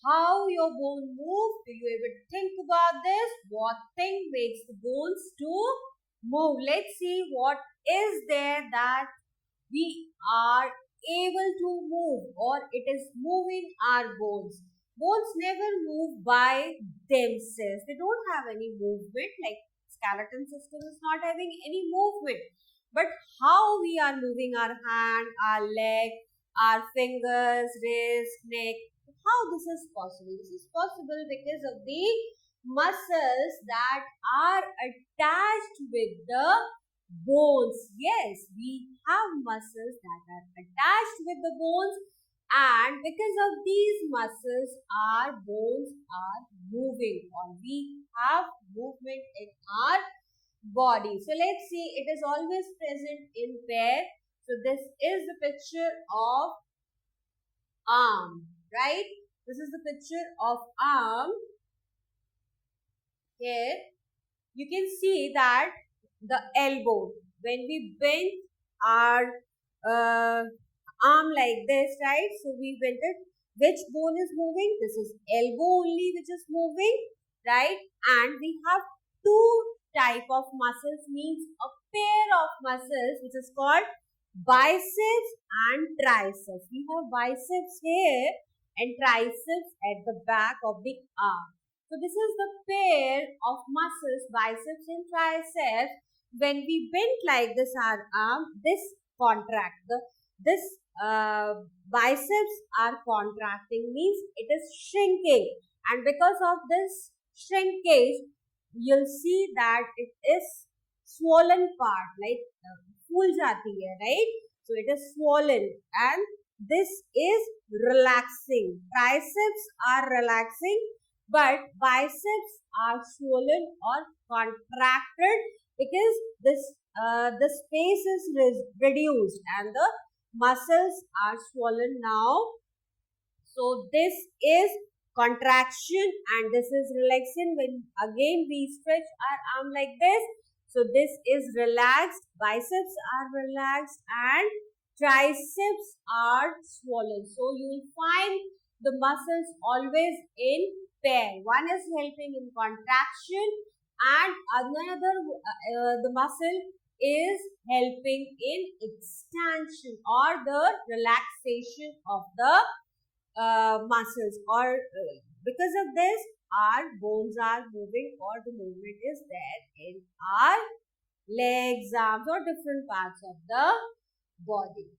How your bone moves? Do you ever think about this? What thing makes the bones to move? Let's see what is there that we are able to move, or it is moving our bones. Bones never move by themselves. They don't have any movement, like skeleton system is not having any movement. But how we are moving our hand, our leg, our fingers, wrist, neck, how this is possible? This is possible because of the muscles that are attached with the bones. Yes, we have muscles that are attached with the bones, and because of these muscles, our bones are moving, or we have movement in our body. So let's see, it is always present in pair. So this is the picture of arm, right? This is the picture of arm. Here you can see that the elbow, when we bend our arm like this, right? So we bend it. Which bone is moving? This is elbow only which is moving, right? And we have two type of muscles, means a pair of muscles which is called biceps and triceps. We have biceps here and triceps at the back of the arm. So this is the pair of muscles, biceps and triceps. When we bend like this our arm, this contract. This biceps are contracting, means it is shrinking, and because of this shrinkage, you'll see that it is swollen part, like फूल जाती है, right? So it is swollen, and this is relaxing. Triceps are relaxing, but biceps are swollen or contracted because the space is reduced and the muscles are swollen now. So this is contraction and this is relaxation. When again we stretch our arm like this, so this is relaxed, biceps are relaxed and triceps are swollen. So you will find the muscles always in pair. One is helping in contraction and another the muscle is helping in extension or the relaxation of the muscles, or because of this our bones are moving, or the movement is there in our legs, arms, or different parts of the body.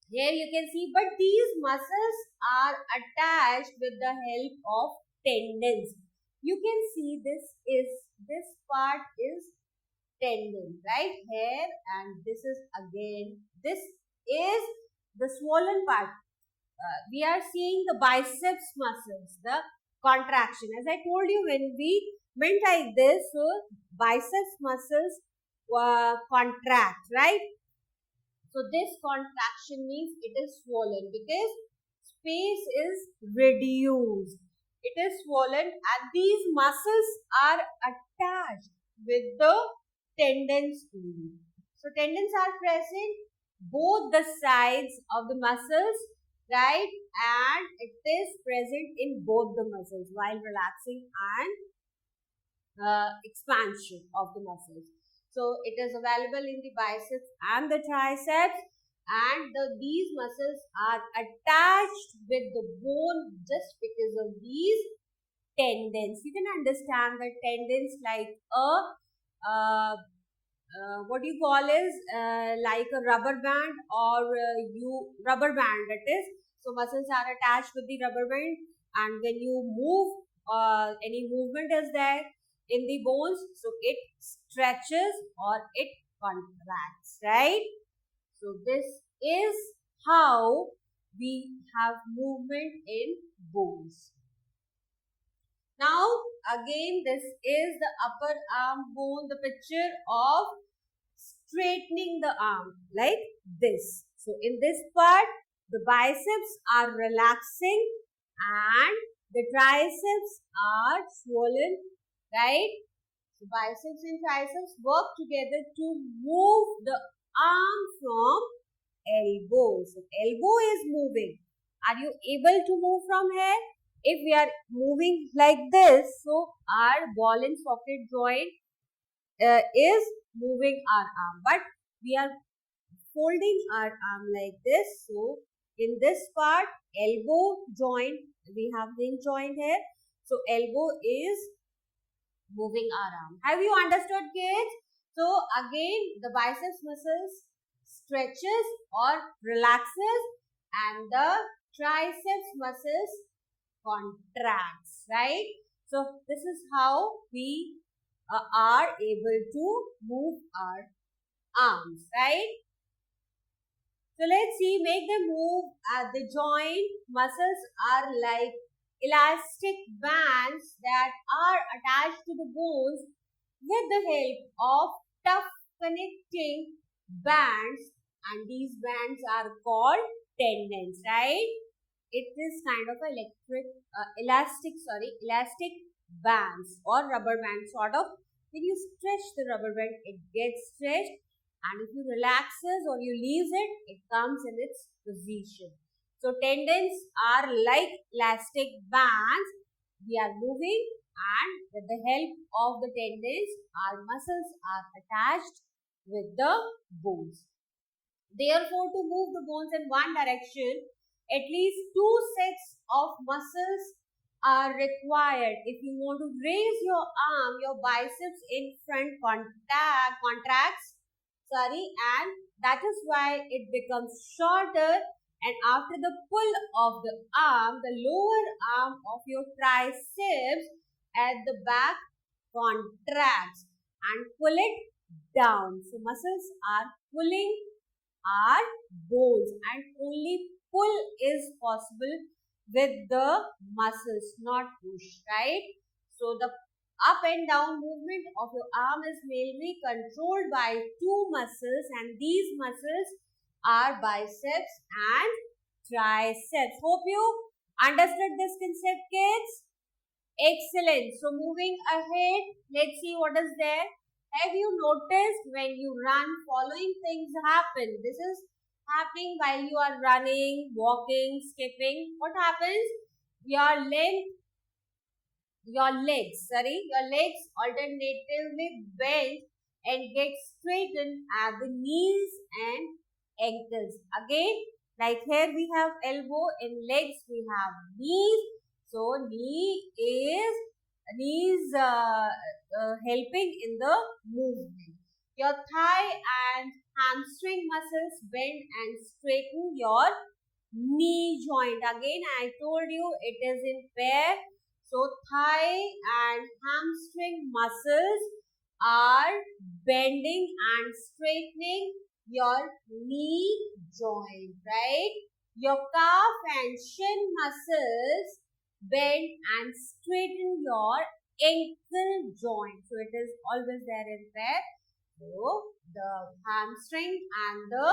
Here you can see, but these muscles are attached with the help of tendons. You can see this part is tendon, right here, and this is again, this is the swollen part. We are seeing the biceps muscles, the contraction. As I told you, when we bend like this, so biceps muscles contract, right? So this contraction means it is swollen because space is reduced. It is swollen and these muscles are attached with the tendons only. So tendons are present both the sides of the muscles, right? And it is present in both the muscles while relaxing and expansion of the muscles. So it is available in the biceps and the triceps, and these muscles are attached with the bone just because of these tendons. You can understand that tendons like a what you call is like a rubber band, or rubber band, that is. So muscles are attached with the rubber band, and when you move, any movement is there in the bones, so it stretches or it contracts, right? So this is how we have movement in bones. Now again, this is the upper arm bone, the picture of straightening the arm like this. So in this part, the biceps are relaxing and the triceps are swollen, right? So biceps and triceps work together to move the arm from elbow. So elbow is moving. Are you able to move from here? If we are moving like this, so our ball and socket joint is moving our arm, but we are folding our arm like this. So in this part, elbow joint, we have the joint here. So elbow is moving our arm. Have you understood, kids? So again, the biceps muscles stretches or relaxes and the triceps muscles contracts, right? So this is how we are able to move our arms, right? So let's see, make them move at the joint. Muscles are like elastic bands that are attached to the bones with the help of tough connecting bands, and these bands are called tendons, right? It is kind of elastic bands or rubber bands sort of. When you stretch the rubber band, it gets stretched, and if you relaxes or you leaves it, it comes in its position. So tendons are like elastic bands. We are moving, and with the help of the tendons, our muscles are attached with the bones. Therefore, to move the bones in one direction, at least two sets of muscles are required. If you want to raise your arm, your biceps in front contracts, and that is why it becomes shorter. And after the pull of the arm, the lower arm of your triceps at the back contracts and pull it down. So muscles are pulling our bones, and only pull is possible with the muscles, not push, right? So the up and down movement of your arm is mainly controlled by two muscles, and these muscles are biceps and triceps. Hope you understood this concept, kids. Excellent. So moving ahead, let's see what is there. Have you noticed when you run, following things happen? This is happening while you are running, walking, skipping. What happens? Your your legs alternatively bend and get straightened at the knees and ankles. Again, like here we have elbow, in legs we have knees. So knees helping in the movement. Your thigh and hamstring muscles bend and straighten your knee joint. Again, I told you it is in pair. So thigh and hamstring muscles are bending and straightening your knee joint, right? Your calf and shin muscles bend and straighten your ankle joint. So it is always there in pair. So the hamstring and the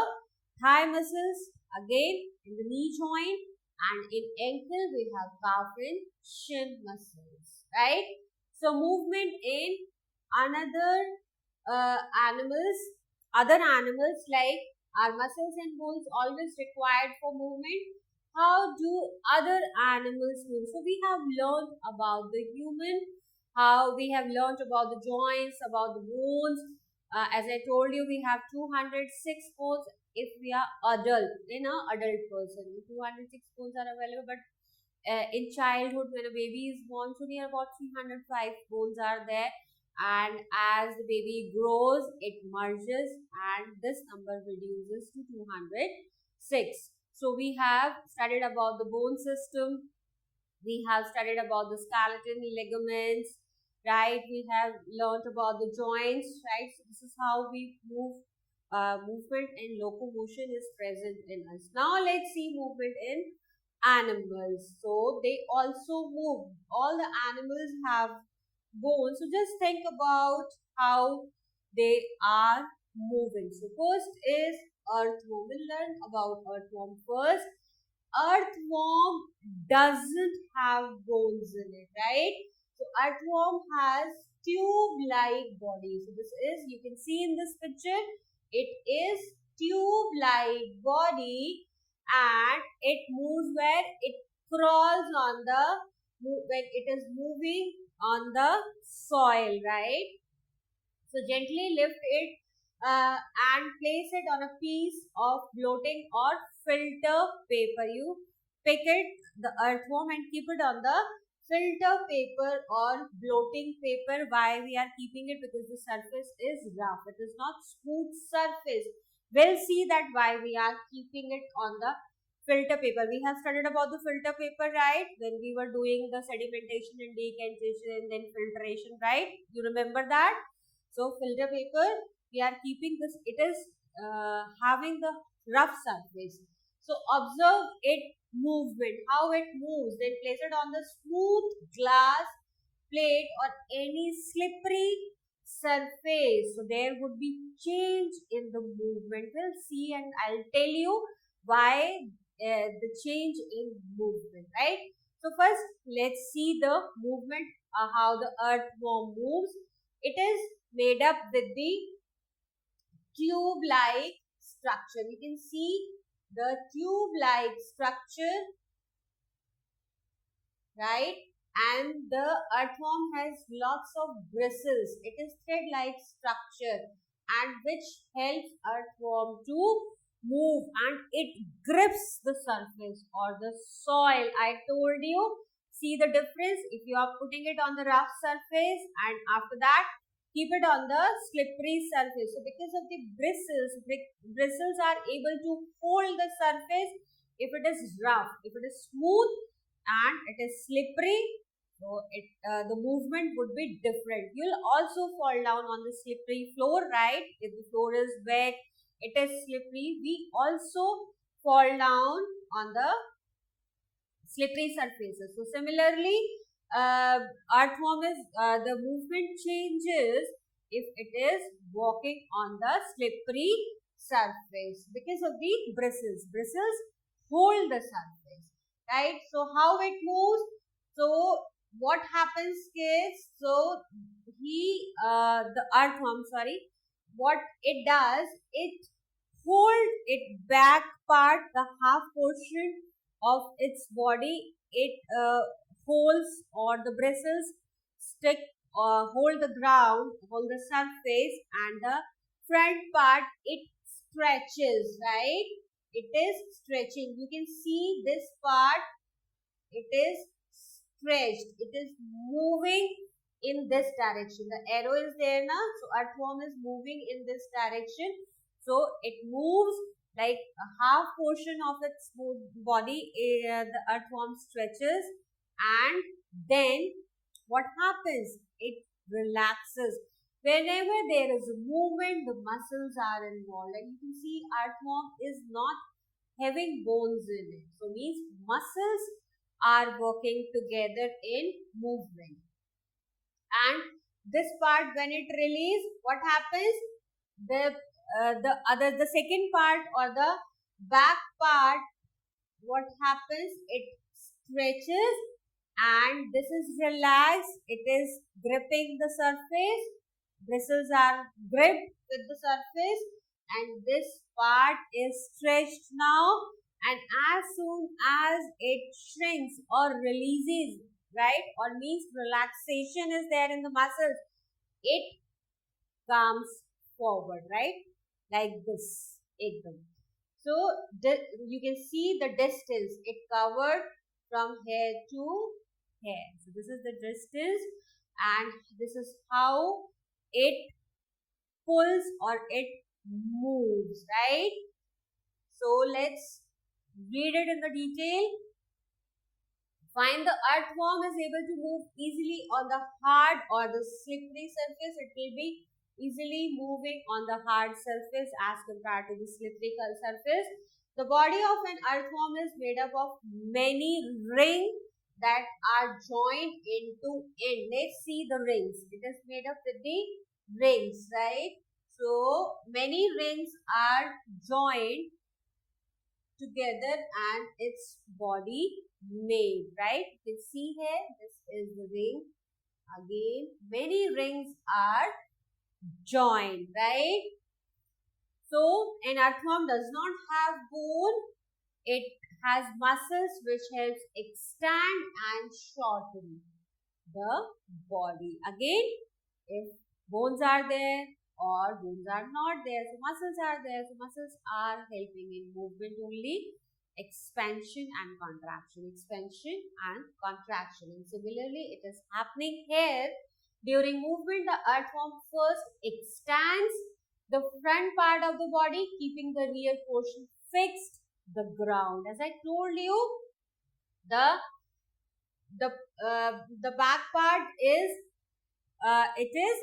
thigh muscles again in the knee joint, and in ankle we have calf and shin muscles, right? So movement in another other animals like our muscles and bones always required for movement. How do other animals move? So we have learned about the human, how we have learned about the joints, about the bones. As I told you, we have 206 bones if we are adult, in a adult person. 206 bones are available, but in childhood, when a baby is born, so near about 305 bones are there. And as the baby grows, it merges, and this number reduces to 206. So we have studied about the bone system, we have studied about the skeleton, ligaments, right? We have learned about the joints, right? So this is how we move. Movement and locomotion is present in us. Now let's see movement in animals. So they also move. All the animals have bones. So just think about how they are moving. So first is earthworm. We'll learn about earthworm first. Earthworm doesn't have bones in it, right? So earthworm has tube-like body. So this is, you can see in this picture, it is tube-like body, and it moves where it crawls on the, when it is moving on the soil, right? So gently lift it and place it on a piece of blotting or filter paper. You pick it, the earthworm, and keep it on the filter paper or blotting paper. Why we are keeping it? Because the surface is rough. It is not smooth surface. We'll see that why we are keeping it on the filter paper. We have studied about the filter paper, right? When we were doing the sedimentation and decantation and then filtration, right? You remember that? So filter paper, we are keeping this, it is having the rough surface. So observe it movement, how it moves. Then place it on the smooth glass plate or any slippery surface. So there would be change in the movement. We'll see and I'll tell you why the change in movement, right? So first, let's see the movement, how the earthworm moves. It is made up with the tube-like structure. You can see the tube-like structure, right? And the earthworm has lots of bristles. It is thread-like structure and which helps earthworm to move, and it grips the surface or the soil. I told you, see the difference if you are putting it on the rough surface and after that keep it on the slippery surface. So because of the bristles are able to hold the surface if it is rough. If it is smooth and it is slippery, so the movement would be different. You'll also fall down on the slippery floor, right? If the floor is wet, it is slippery, we also fall down on the slippery surfaces. So similarly, earthworm is the movement changes if it is walking on the slippery surface because of the bristles. Bristles hold the surface, right? So how it moves? So what happens is, so the earthworm, sorry, what it does, it hold it back part, the half portion of its body, it holds, or the bristles stick or hold the ground, hold the surface, and the front part, it stretches, right? It is stretching. You can see this part, it is stretched, it is moving in this direction. The arrow is there now, so earthworm is moving in this direction. So it moves like a half portion of its body, the earthworm stretches, and then what happens? It relaxes. Whenever there is a movement, the muscles are involved, and you can see earthworm is not having bones in it. So means muscles are working together in movement. And this part, when it release, what happens? The second part or the back part, what happens? It stretches and this is relaxed. It is gripping the surface. Bristles are gripped with the surface and this part is stretched now, and as soon as it shrinks or releases, right, or means relaxation is there in the muscles, it comes forward, right, like this, ekdam. So you can see the distance it covered from here to here. So this is the distance and this is how it pulls or it moves, right? So let's read it in the detail. Find the earthworm is able to move easily on the hard or the slippery surface. It will be easily moving on the hard surface as compared to the slippery surface. The body of an earthworm is made up of many rings that are joined into end. Let's see the rings. It is made up with the rings, right? So many rings are joined together and its body made, right? You can see here, this is the ring. Again, many rings are joined, right? So an earthworm does not have bone. It has muscles which helps extend and shorten the body. Again, if bones are there or bones are not there, so muscles are there. So muscles are helping in movement only, expansion and contraction, expansion and contraction. And similarly, it is happening here. During movement, the earthworm first extends the front part of the body, keeping the rear portion fixed. the ground. As I told you, the the the back part is it is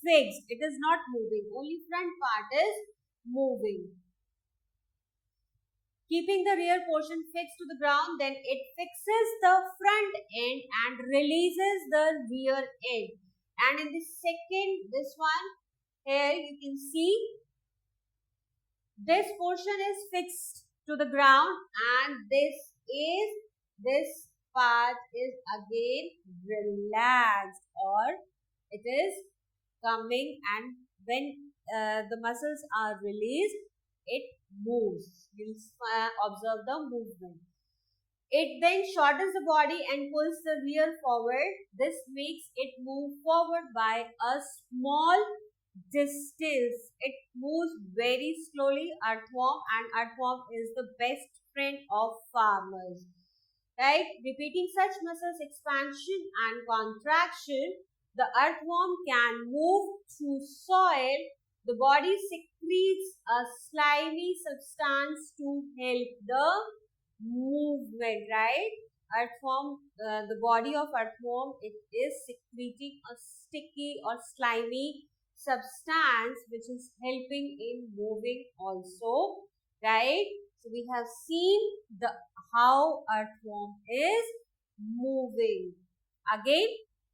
fixed. It is not moving. Only front part is moving. Keeping the rear portion fixed to the ground, then it fixes the front end and releases the rear end. And in the second, this one here you can see this portion is fixed to the ground, and this part is again relaxed, or it is coming, and when the muscles are released, it moves. You'll observe the movement. It then shortens the body and pulls the rear forward. This makes it move forward by a small distance. It moves very slowly, earthworm, and earthworm is the best friend of farmers. Right? Repeating such muscles expansion and contraction, the earthworm can move through soil. The body secretes a slimy substance to help the movement, right? Earthworm, the body of earthworm, it is secreting a sticky or slimy substance which is helping in moving also, right? So we have seen the how earthworm is moving. Again,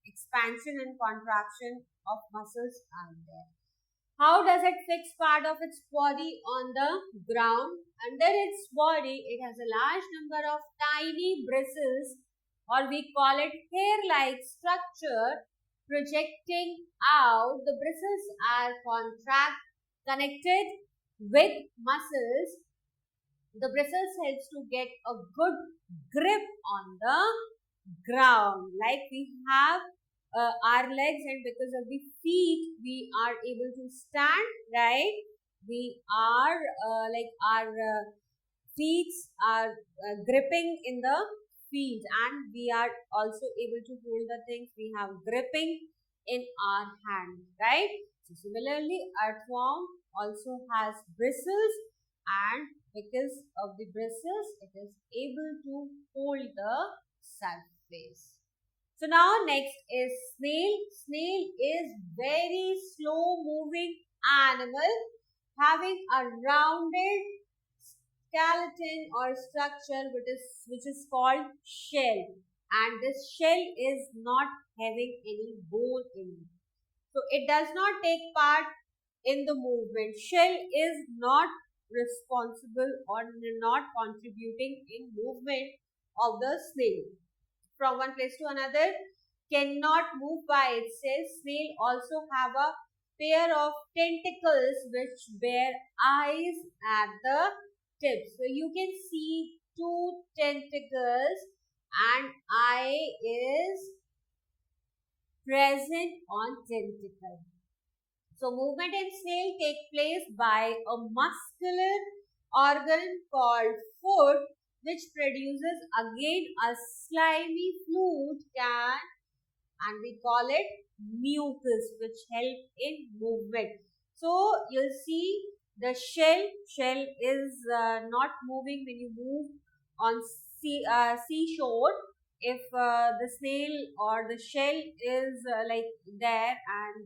expansion and contraction of muscles are there. How does it fix part of its body on the ground? Under its body, it has a large number of tiny bristles, or we call it hair-like structure, projecting out. The bristles are connected with muscles. The bristles helps to get a good grip on the ground, like we have our legs, and because of the feet we are able to stand, right? We are like our feet are gripping in the feet, and we are also able to hold the things. We have gripping in our hand, right? So similarly, earthworm also has bristles, and because of the bristles, it is able to hold the surface. So now next is snail. Snail is very slow moving animal having a rounded skeleton or structure which is called shell, and this shell is not having any bone in it. So it does not take part in the movement. Shell is not responsible or not contributing in movement of the snail from one place to another, cannot move by itself. Snail also have a pair of tentacles which bear eyes at the tip. So you can see two tentacles, and eye is present on tentacle. So movement in snail take place by a muscular organ called foot, which produces again a slimy fluid and we call it mucus, which help in movement. So you'll see the shell is not moving when you move on seashore. If the snail or the shell is like there, and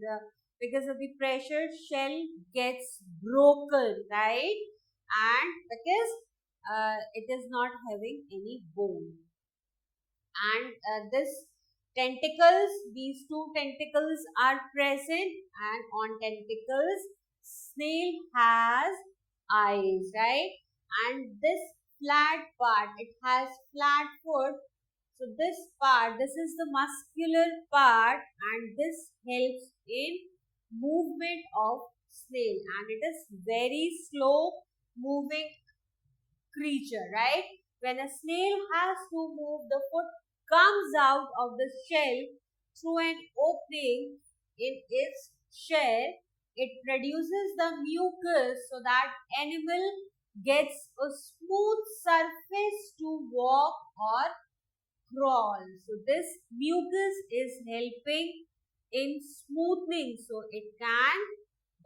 because of the pressure, shell gets broken, right? And because it is not having any bone, and this tentacles, these two tentacles are present, and on tentacles snail has eyes, right? And this flat part, it has flat foot. So this part, this is the muscular part, and this helps in movement of snail, and it is very slow moving creature, right? When a snail has to move, the foot comes out of the shell through an opening in its shell. It produces the mucus so that animal gets a smooth surface to walk or crawl. So this mucus is helping in smoothing, so it can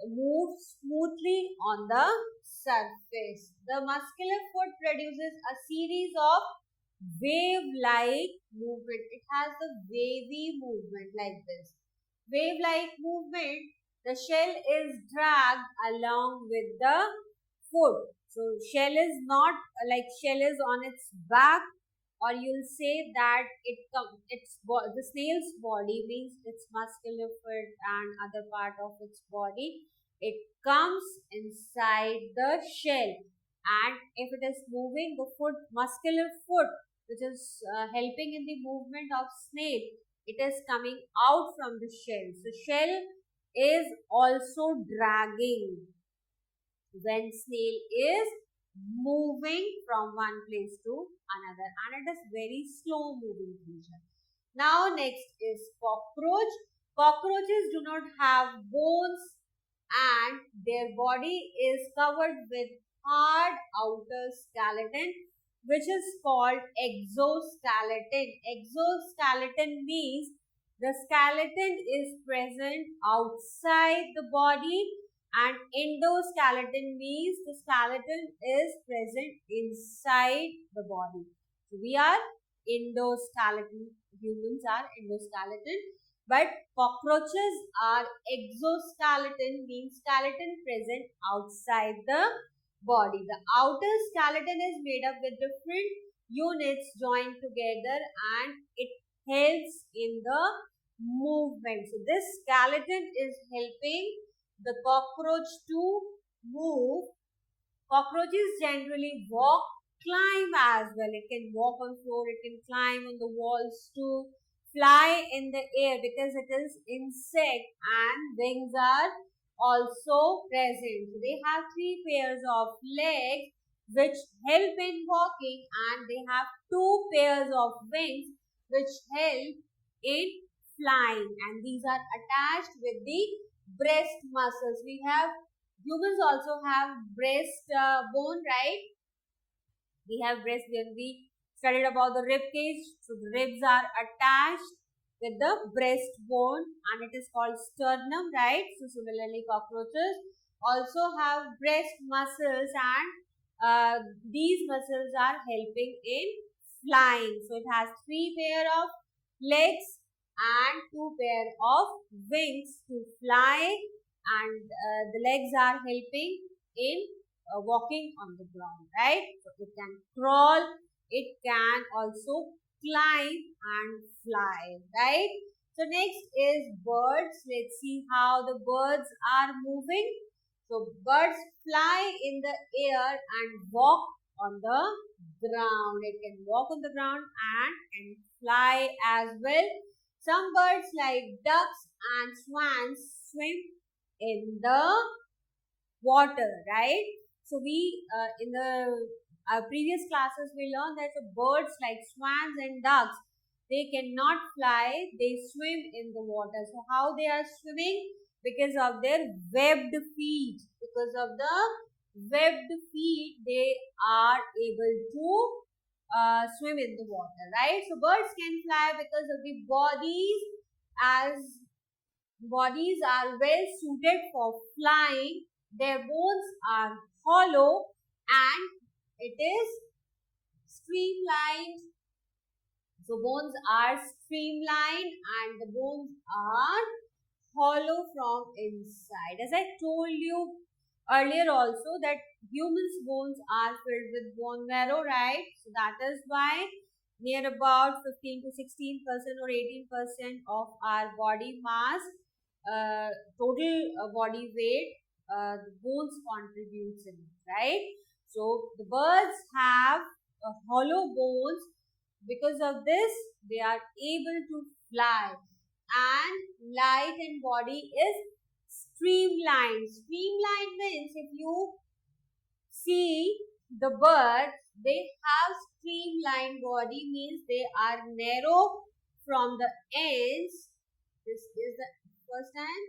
move smoothly on the surface. The muscular foot produces a series of wave-like movement. It has the wavy movement like this. Wave-like movement, the shell is dragged along with the foot. So shell is not like shell is on its back, or you'll say that the snail's body means its muscular foot and other part of its body. It comes inside the shell, and if it is moving the foot, muscular foot, which is helping in the movement of snail, it is coming out from the shell. So shell is also dragging when snail is moving from one place to another, and it is very slow moving creature. Now next is cockroach. Cockroaches do not have bones and their body is covered with hard outer skeleton, which is called exoskeleton. Exoskeleton means the skeleton is present outside the body, and endoskeleton means the skeleton is present inside the body. So we are endoskeleton, humans are endoskeleton, but cockroaches are exoskeleton, means skeleton present outside the body. The outer skeleton is made up with different units joined together, and it helps in the movement. So this skeleton is helping the cockroach to move. Cockroaches generally walk, climb as well. It can walk on floor, it can climb on the walls to fly in the air because it is insect and wings are also present. So they have three pairs of legs which help in walking, and they have two pairs of wings which help in flying, and these are attached with the breast muscles. We have humans also have breast bone, right? We have breast when we studied about the rib cage. So the ribs are attached with the breastbone and it is called sternum, right? So similarly, cockroaches also have breast muscles, and these muscles are helping in flying. So it has three pair of legs and two pair of wings to fly, and the legs are helping in walking on the ground, right? So it can crawl, it can also climb and fly, right? So next is birds. Let's see how the birds are moving. So birds fly in the air and walk on the ground. It can walk on the ground and can fly as well. Some birds like ducks and swans swim in the water, right? So we in the previous classes we learned that the birds like swans and ducks, they cannot fly, they swim in the water. So how they are swimming? Because of their webbed feet. Because of the webbed feet, they are able to swim in the water, right? So birds can fly because of the bodies, as bodies are well suited for flying. Their bones are hollow and it is streamlined. So bones are streamlined and the bones are hollow from inside. As I told you earlier also that humans' bones are filled with bone marrow, right? So that is why near about 15 to 16% or 18% of our body mass, total body weight, the bones contributes in it, right? So the birds have hollow bones. Because of this, they are able to fly, and light and body is streamlined. Streamlined means if you see the birds, they have streamlined body, means they are narrow from the ends. This is the first end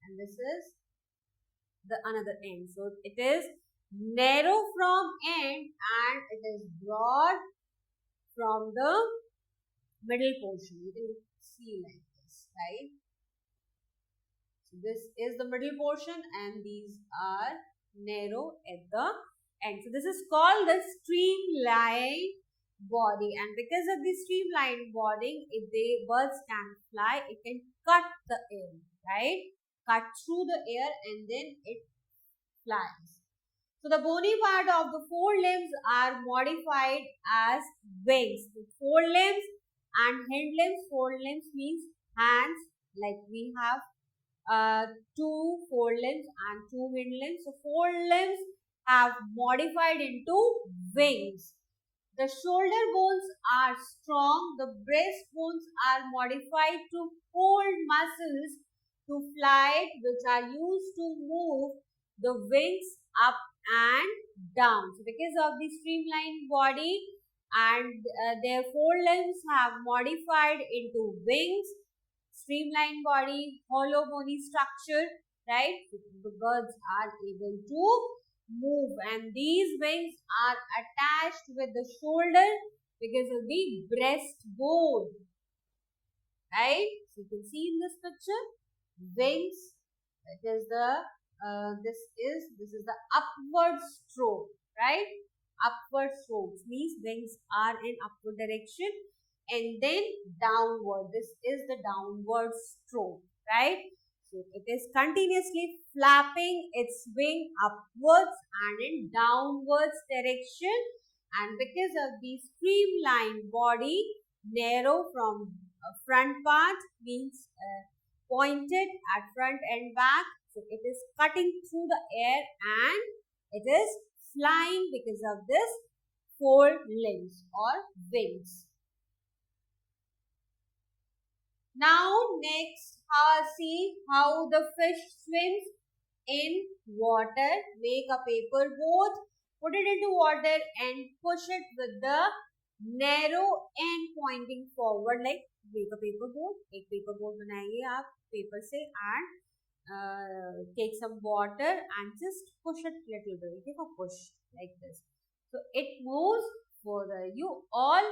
and this is the another end. So it is narrow from end and it is broad from the middle portion. You can see like this, right? So this is the middle portion and these are narrow at the end. So this is called the streamlined body, and because of the streamlined body, if the birds can fly, it can cut the air, right? Cut through the air and then it flies. So the bony part of the forelimbs are modified as wings. The forelimbs and hind limbs. Forelimbs means hands, like we have two forelimbs and two hind limbs. So forelimbs have modified into wings. The shoulder bones are strong. The breast bones are modified to hold muscles to fly, which are used to move the wings up and down. So because of the streamlined body and their forelimbs have modified into wings, streamlined body, hollow bony structure, right? So the birds are able to move, and these wings are attached with the shoulder because of the breastbone, right? So you can see in this picture, wings. It is the this is the upward stroke, right? Upward strokes means wings are in upward direction and then downward. This is the downward stroke, right? So it is continuously flapping its wing upwards and in downwards direction, and because of the streamlined body, narrow from front part means pointed at front and back. So it is cutting through the air and it is flying because of this four limbs or wings. Now next, see how the fish swims in water. Make a paper boat, put it into water and push it with the narrow end pointing forward, like make a paper boat. एक paper boat बनाइए आप paper से and take some water and just push it little bit. Take a push like this. So it moves further. You all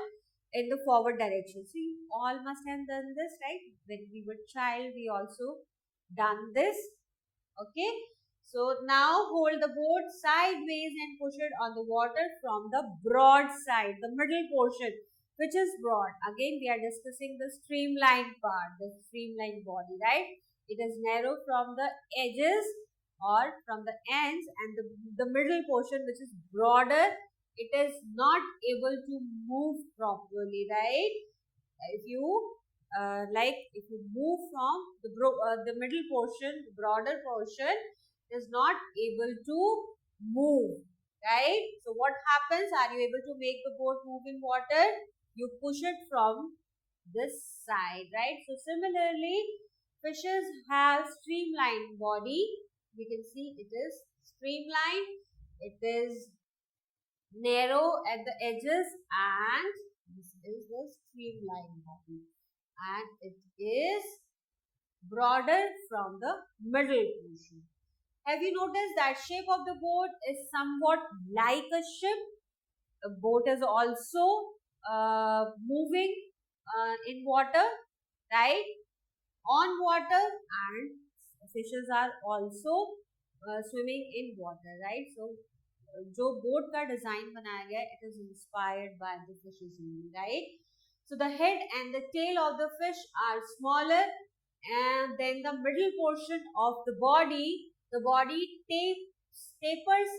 in the forward direction. So you all must have done this, right? When we were child, we also done this. Okay. So now hold the boat sideways and push it on the water from the broad side, the middle portion, which is broad. Again, we are discussing the streamlined part, the streamlined body, right? It is narrow from the edges or from the ends, and the middle portion, which is broader, it is not able to move properly, right? If you if you move from the middle portion, the broader portion is not able to move, right? So what happens? Are you able to make the boat move in water? You push it from this side, right? So similarly, fishes have streamlined body. We can see it is streamlined. It is narrow at the edges and this is the streamlined body, and it is broader from the middle portion. Have you noticed that shape of the boat is somewhat like a ship? The boat is also moving in water, right? On water, and fishes are also swimming in water, right? So जो boat का design बनाया गया it is inspired by the fishes only, right? So the head and the tail of the fish are smaller, and then the middle portion of the body tapers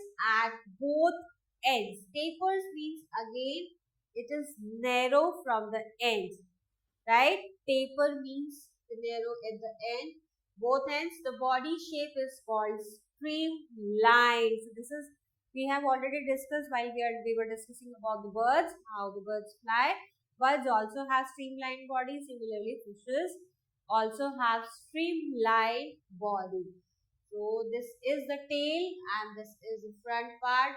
at both ends. Tapers means again it is narrow from the ends, right? Taper means narrow at the end, both ends. The body shape is called streamline. So this is, we have already discussed while we were discussing about the birds, how the birds fly. Birds also have streamlined body. Similarly, fishes also have streamlined body. So this is the tail and this is the front part.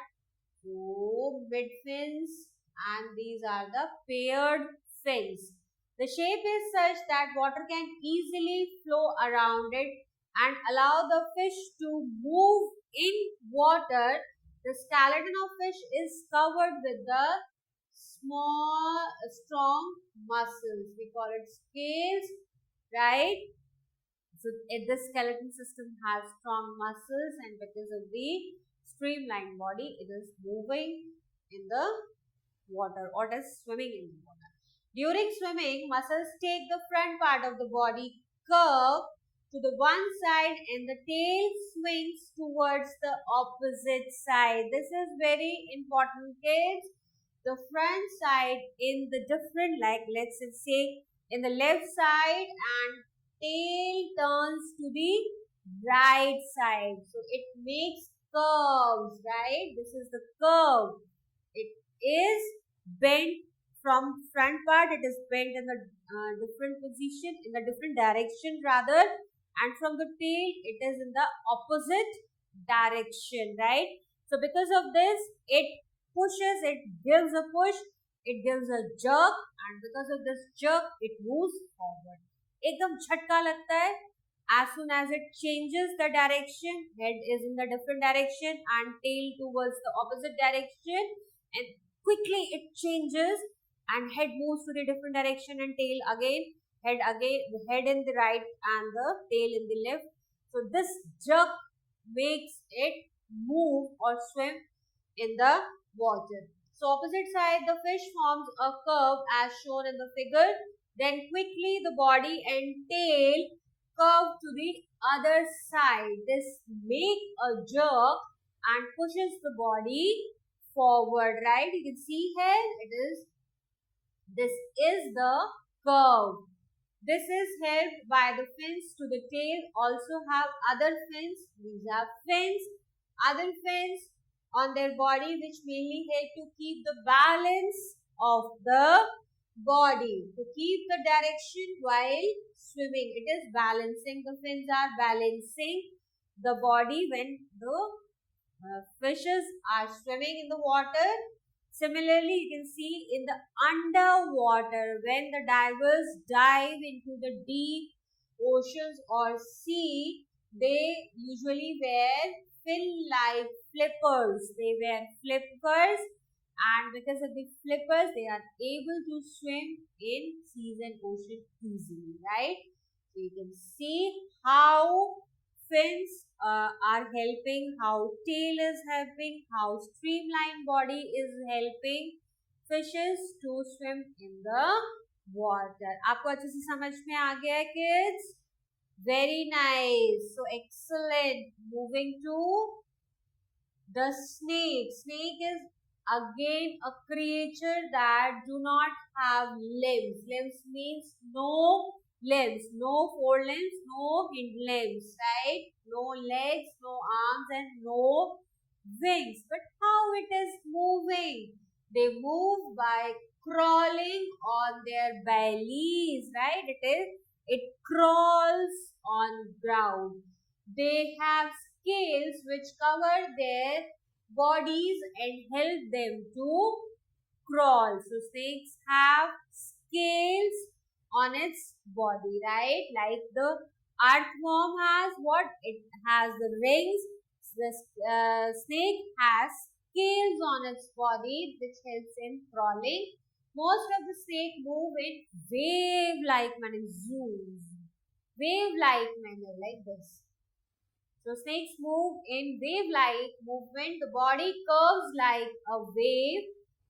So mid fins, and these are the paired fins. The shape is such that water can easily flow around it and allow the fish to move in water. The skeleton of fish is covered with the strong muscles. We call it scales, right? So the skeleton system has strong muscles, and because of the streamlined body, it is moving in the water or it is swimming in the water. During swimming, muscles take the front part of the body curve to the one side and the tail swings towards the opposite side. This is very important, kids. The front side in the different, like let's say in the left side, and tail turns to the right side. So it makes curves, right? This is the curve. It is bent from front part, it is bent in the different position, in the different direction rather, and from the tail it is in the opposite direction, right? So because of this, it pushes, it gives a push, it gives a jerk, and because of this jerk it moves forward. एकदम झटका लगता है. As soon as it changes the direction, head is in the different direction and tail towards the opposite direction, and quickly it changes and head moves to the different direction and tail again, the head in the right and the tail in the left. So this jerk makes it move or swim in the water. So opposite side, the fish forms a curve as shown in the figure. Then quickly the body and tail curve to the other side. This make a jerk and pushes the body forward, right? You can see here, this is the curve. This is helped by the fins to the tail. Also have other fins. These are fins. Other fins on their body which mainly help to keep the balance of the body, to keep the direction while swimming. It is balancing. The fins are balancing the body when the fishes are swimming in the water. Similarly, you can see in the underwater, when the divers dive into the deep oceans or sea, they usually wear fin-like flippers. They wear flippers, and because of the flippers, they are able to swim in seas and ocean easily, right? So you can see how fins are helping, how tail is helping, how streamlined body is helping fishes to swim in the water. आपको अच्छे से समझ में आ गया है kids? Very nice. So excellent. Moving to the snake. Snake is again a creature that do not have limbs. Limbs means no limbs, no forelimbs, no hind limbs, right? No legs, no arms, and no wings. But how it is moving? They move by crawling on their bellies, right? It crawls on ground. They have scales which cover their bodies and help them to crawl. So snakes have scales on its body, right? Like the earthworm has what? It has the rings. The snake has scales on its body which helps in crawling. Most of the snake move in wave-like manner, zooms, wave-like manner like this. So snakes move in wave-like movement. The body curves like a wave.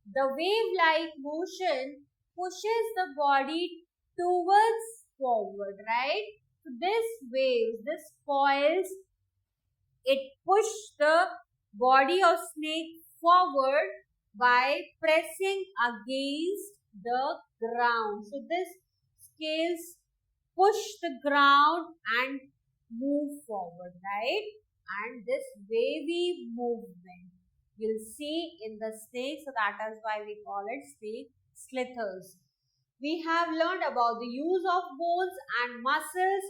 The wave-like motion pushes the body towards forward, right? So this wave, this coils, it pushes the body of snake forward by pressing against the ground. So this scales push the ground and move forward, right? And this wavy movement you'll see in the snake, so that is why we call it snake slithers. We have learned about the use of bones and muscles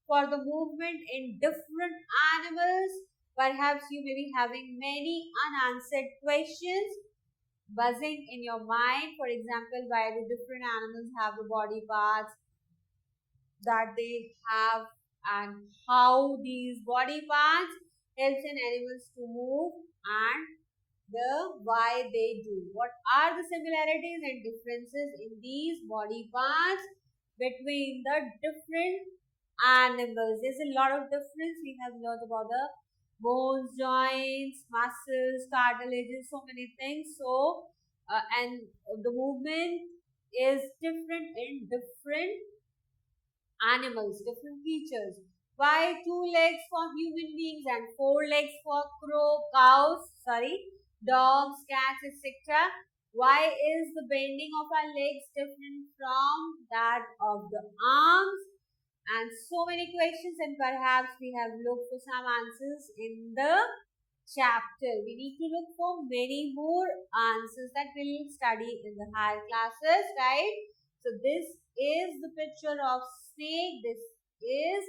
for the movement in different animals. Perhaps you may be having many unanswered questions buzzing in your mind. For example, why do different animals have the body parts that they have, and how these body parts helps in animals to move, and the why they do. What are the similarities and differences in these body parts between the different animals. There's a lot of difference. We have learned about the bones, joints, muscles, cartilages, so many things. So, and the movement is different in different animals, different creatures. Why two legs for human beings and four legs for dogs, cats, etc.? Why is the bending of our legs different from that of the arms? And so many questions, and perhaps we have looked for some answers in the chapter. We need to look for many more answers that we'll study in the higher classes, right? So this is the picture of snake. This is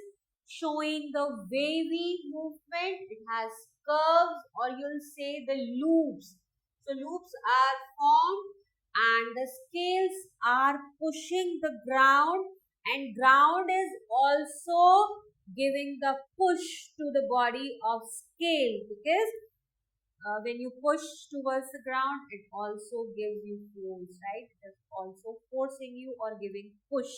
showing the wavy movement. It has curves, or you'll say the loops. So loops are formed and the scales are pushing the ground, and ground is also giving the push to the body of scale, because when you push towards the ground, it also gives you force, right? It is also forcing you or giving push.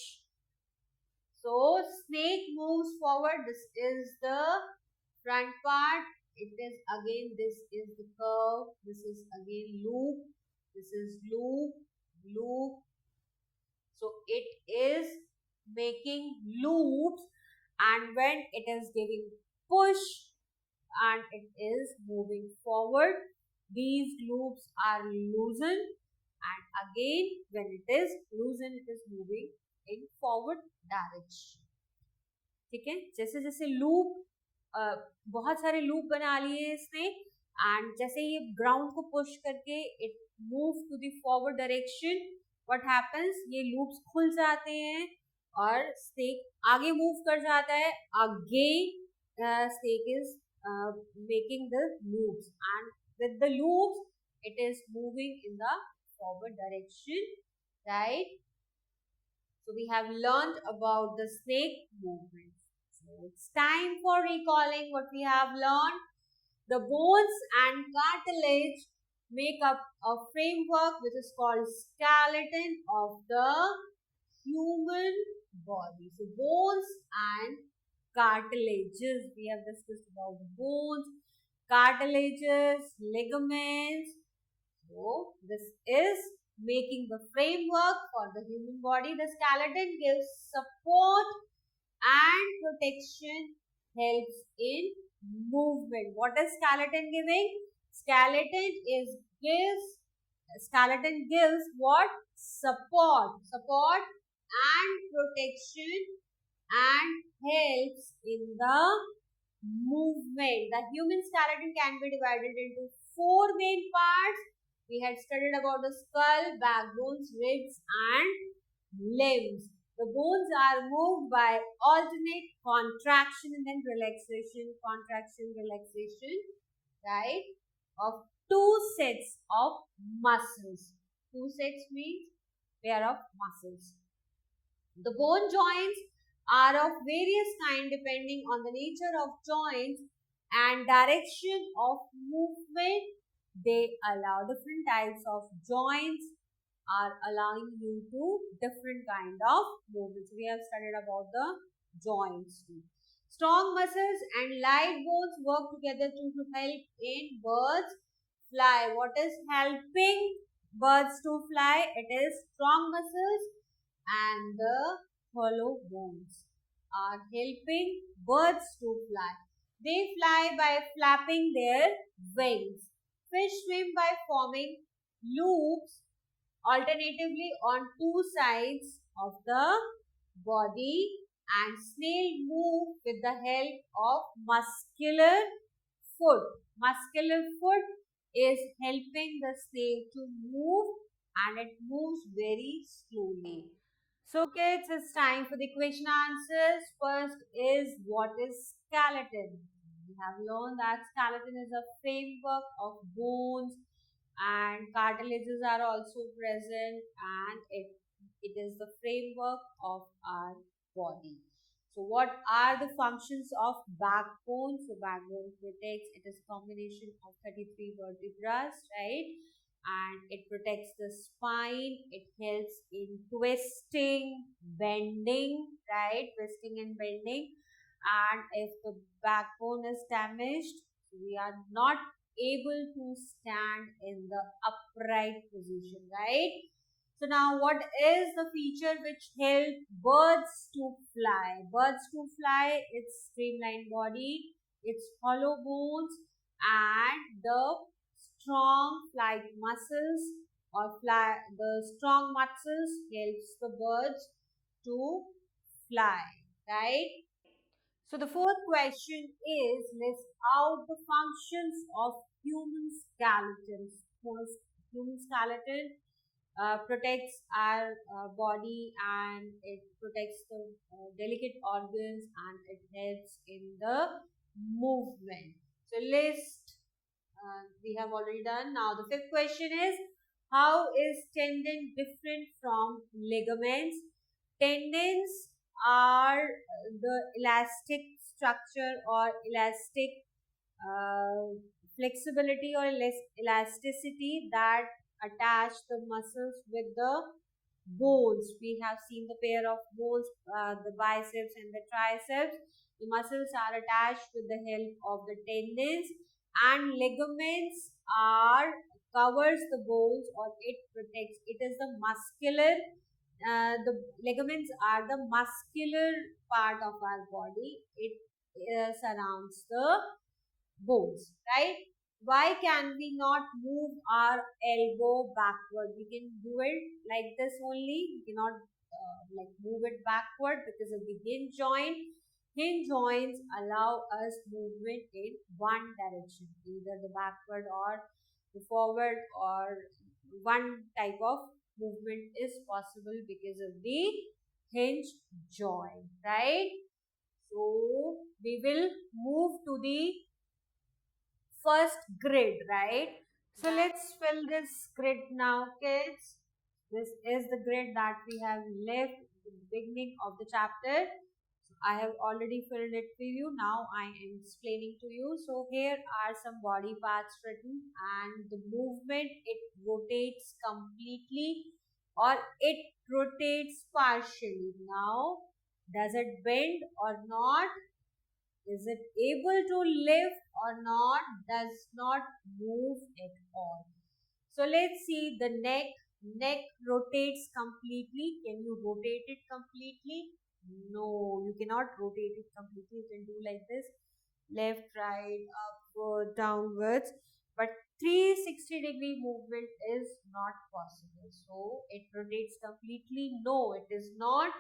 So snake moves forward. This is the front part. It is again, this is the curve. This is again loop. This is loop, loop. So it is making loops, and when it is giving push and it is moving forward, these loops are loosened, and again when it is loosened, it is moving in forward direction. ठीक है, जैसे जैसे loop बहुत सारे loop बना लिए इसने, and जैसे ये ग्राउंड को पुश करके it move to the forward direction, what happens, ये लूप्स खुल जाते हैं और स्नेक आगे मूव कर जाता है. Again snake is making the loops, and with the loops it is moving in the forward direction, right? So we have learned about the snake movement. So it's time for recalling what we have learned. The bones and cartilage make up a framework which is called skeleton of the human body. So bones and cartilages, we have discussed about bones, cartilages, ligaments. So this is making the framework for the human body. The skeleton gives support and protection, helps in movement. What is skeleton giving? Skeleton gives what? Support and protection, and helps in the movement. The human skeleton can be divided into four main parts. We had studied about the skull, backbones, ribs and limbs. The bones are moved by alternate contraction and then relaxation, right, of two sets of muscles. Two sets means pair of muscles. The bone joints are of various kind depending on the nature of joints and direction of movement. They allow different types of joints are allowing you to different kind of movements. We have studied about the joints too. Strong muscles and light bones work together to help in birds fly. What is helping birds to fly? It is strong muscles and the hollow bones are helping birds to fly. They fly by flapping their wings. Fish swim by forming loops alternatively on two sides of the body, and snail move with the help of muscular foot. Muscular foot is helping the snail to move, and it moves very slowly. So kids, it's time for the question answers. First is, what is skeleton? We have learned that skeleton is a framework of bones and cartilages are also present, and it is the framework of our body. So what are the functions of backbone? So backbone protects, it is combination of 33 vertebrae, right? And it protects the spine, it helps in twisting bending, right? Twisting and bending. And if the backbone is damaged, we are not able to stand in the upright position, right? So now what is the feature which help birds to fly? Birds to fly, its streamlined body, its hollow bones, and the strong flight muscles the strong muscles helps the birds to fly, right? So the fourth question is list out the functions of human skeletons. Human skeleton protects our body, and it protects the delicate organs, and it helps in the movement. So list we have already done. Now the fifth question is how is tendon different from ligaments? Tendons are the elastic structure or elastic uh, flexibility or elasticity that attach the muscles with the bones. We have seen the pair of bones, the biceps and the triceps. The muscles are attached with the help of the tendons, and ligaments are covers the bones, or it protects. It is the muscular. The ligaments are the muscular part of our body. It surrounds the bones, right? Why can we not move our elbow backward? We can do it like this only. We cannot like move it backward because of the hinge joint. Hinge joints allow us movement in one direction, either the backward or the forward, or one type of movement is possible because of the hinge joint, right? So we will move to the first grid, right? So let's fill this grid now, kids. This is the grid that we have left at the beginning of the chapter. So I have already filled it for you. Now I am explaining to you. So here are some body parts written, and the movement, it rotates completely or it rotates partially. Now, does it bend or not? Is it able to lift or not? Does not move at all. So let's see the neck. Neck rotates completely. Can you rotate it completely? No, you cannot rotate it completely. You can do like this, left, right, upward, downwards. But 360-degree movement is not possible. So it rotates completely. No, it is not.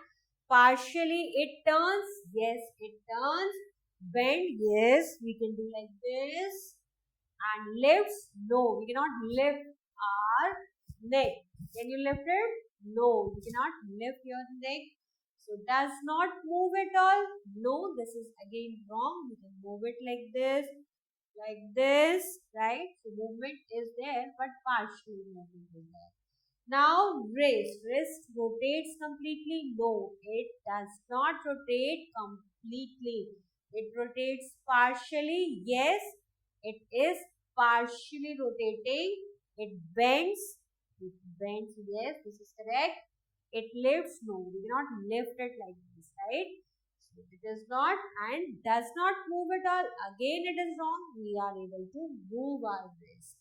Partially it turns. Yes, it turns. Bend. Yes, we can do like this. And lifts. No, we cannot lift our neck. Can you lift it? No, you cannot lift your neck. So does not move at all. No, this is again wrong. You can move it like this, right? So movement is there, but partial movement is there. Now wrist. Wrist rotates completely. No, it does not rotate completely. It rotates partially. Yes, it is partially rotating. It bends. It bends. Yes, this is correct. It lifts. No, we cannot lift it like this, right? So it is not and does not move at all. Again, it is wrong. We are able to move our wrist.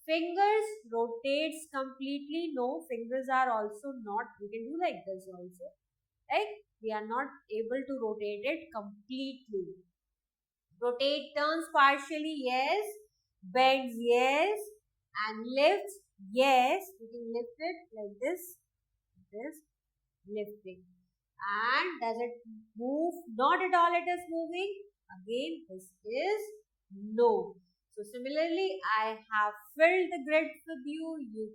Fingers rotates completely. No, fingers are also not. We can do like this also. Right? We are not able to rotate it completely. Rotate turns partially, yes. Bends, yes. And lifts, yes. We can lift it like this. This lifting. And does it move? Not at all it is moving. Again, this is no. So similarly, I have filled the grid with you. You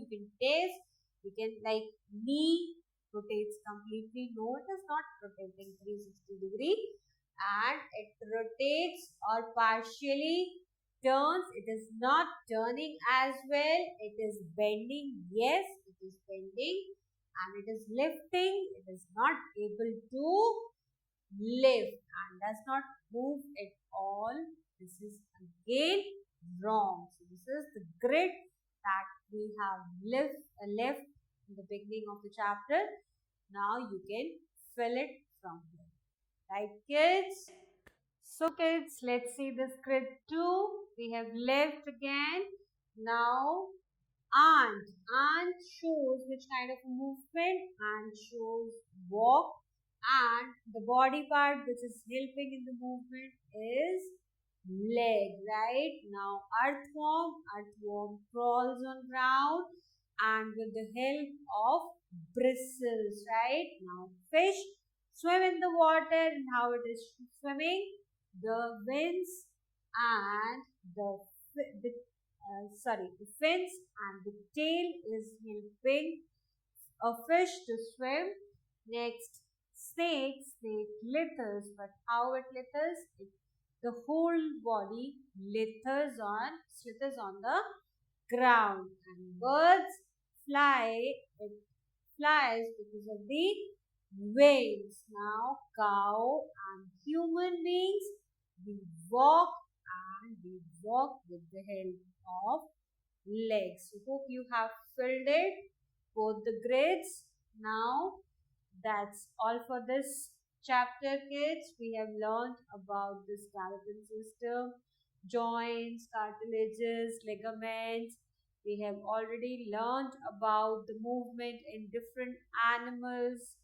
can taste. You can like knee rotates completely. No, it is not rotating 360-degree. And it rotates or partially turns. It is not turning as well. It is bending. Yes, it is bending, and it is lifting. It is not able to lift and does not move at all. This is again wrong. So this is the grid that we have left in the beginning of the chapter. Now you can fill it from here. Right, kids? So, kids, let's see this grid 2. We have left again. Now, aunt. Aunt shows which kind of movement? Aunt shows walk, and the body part which is helping in the movement is leg, right? Now, earthworm crawls on ground and with the help of bristles, right? Now, fish swim in the water, and how it is swimming? The fins and the fins and the tail is helping a fish to swim. Next, snake litters, but how it litters? The whole body slithers on the ground. And birds it flies because of the wings. Now, cow and human beings, we walk we walk with the help of legs. So, hope you have filled it, both the grids. Now, that's all for this chapter, kids. We have learned about the skeleton system, joints, cartilages, ligaments. We have already learned about the movement in different animals,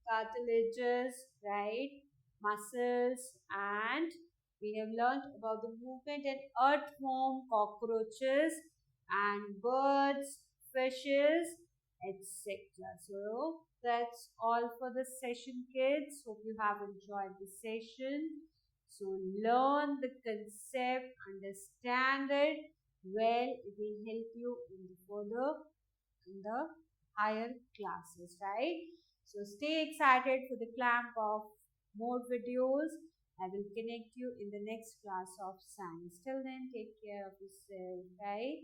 cartilages, right? Muscles, and we have learned about the movement in earthworm, cockroaches, and birds, fishes, etc. So that's all for the session, kids. Hope you have enjoyed the session. So learn the concept, understand it well. It will help you in the further in the higher classes, right? So stay excited for the clamp of more videos. I will connect you in the next class of science. Till then, take care of yourself, right?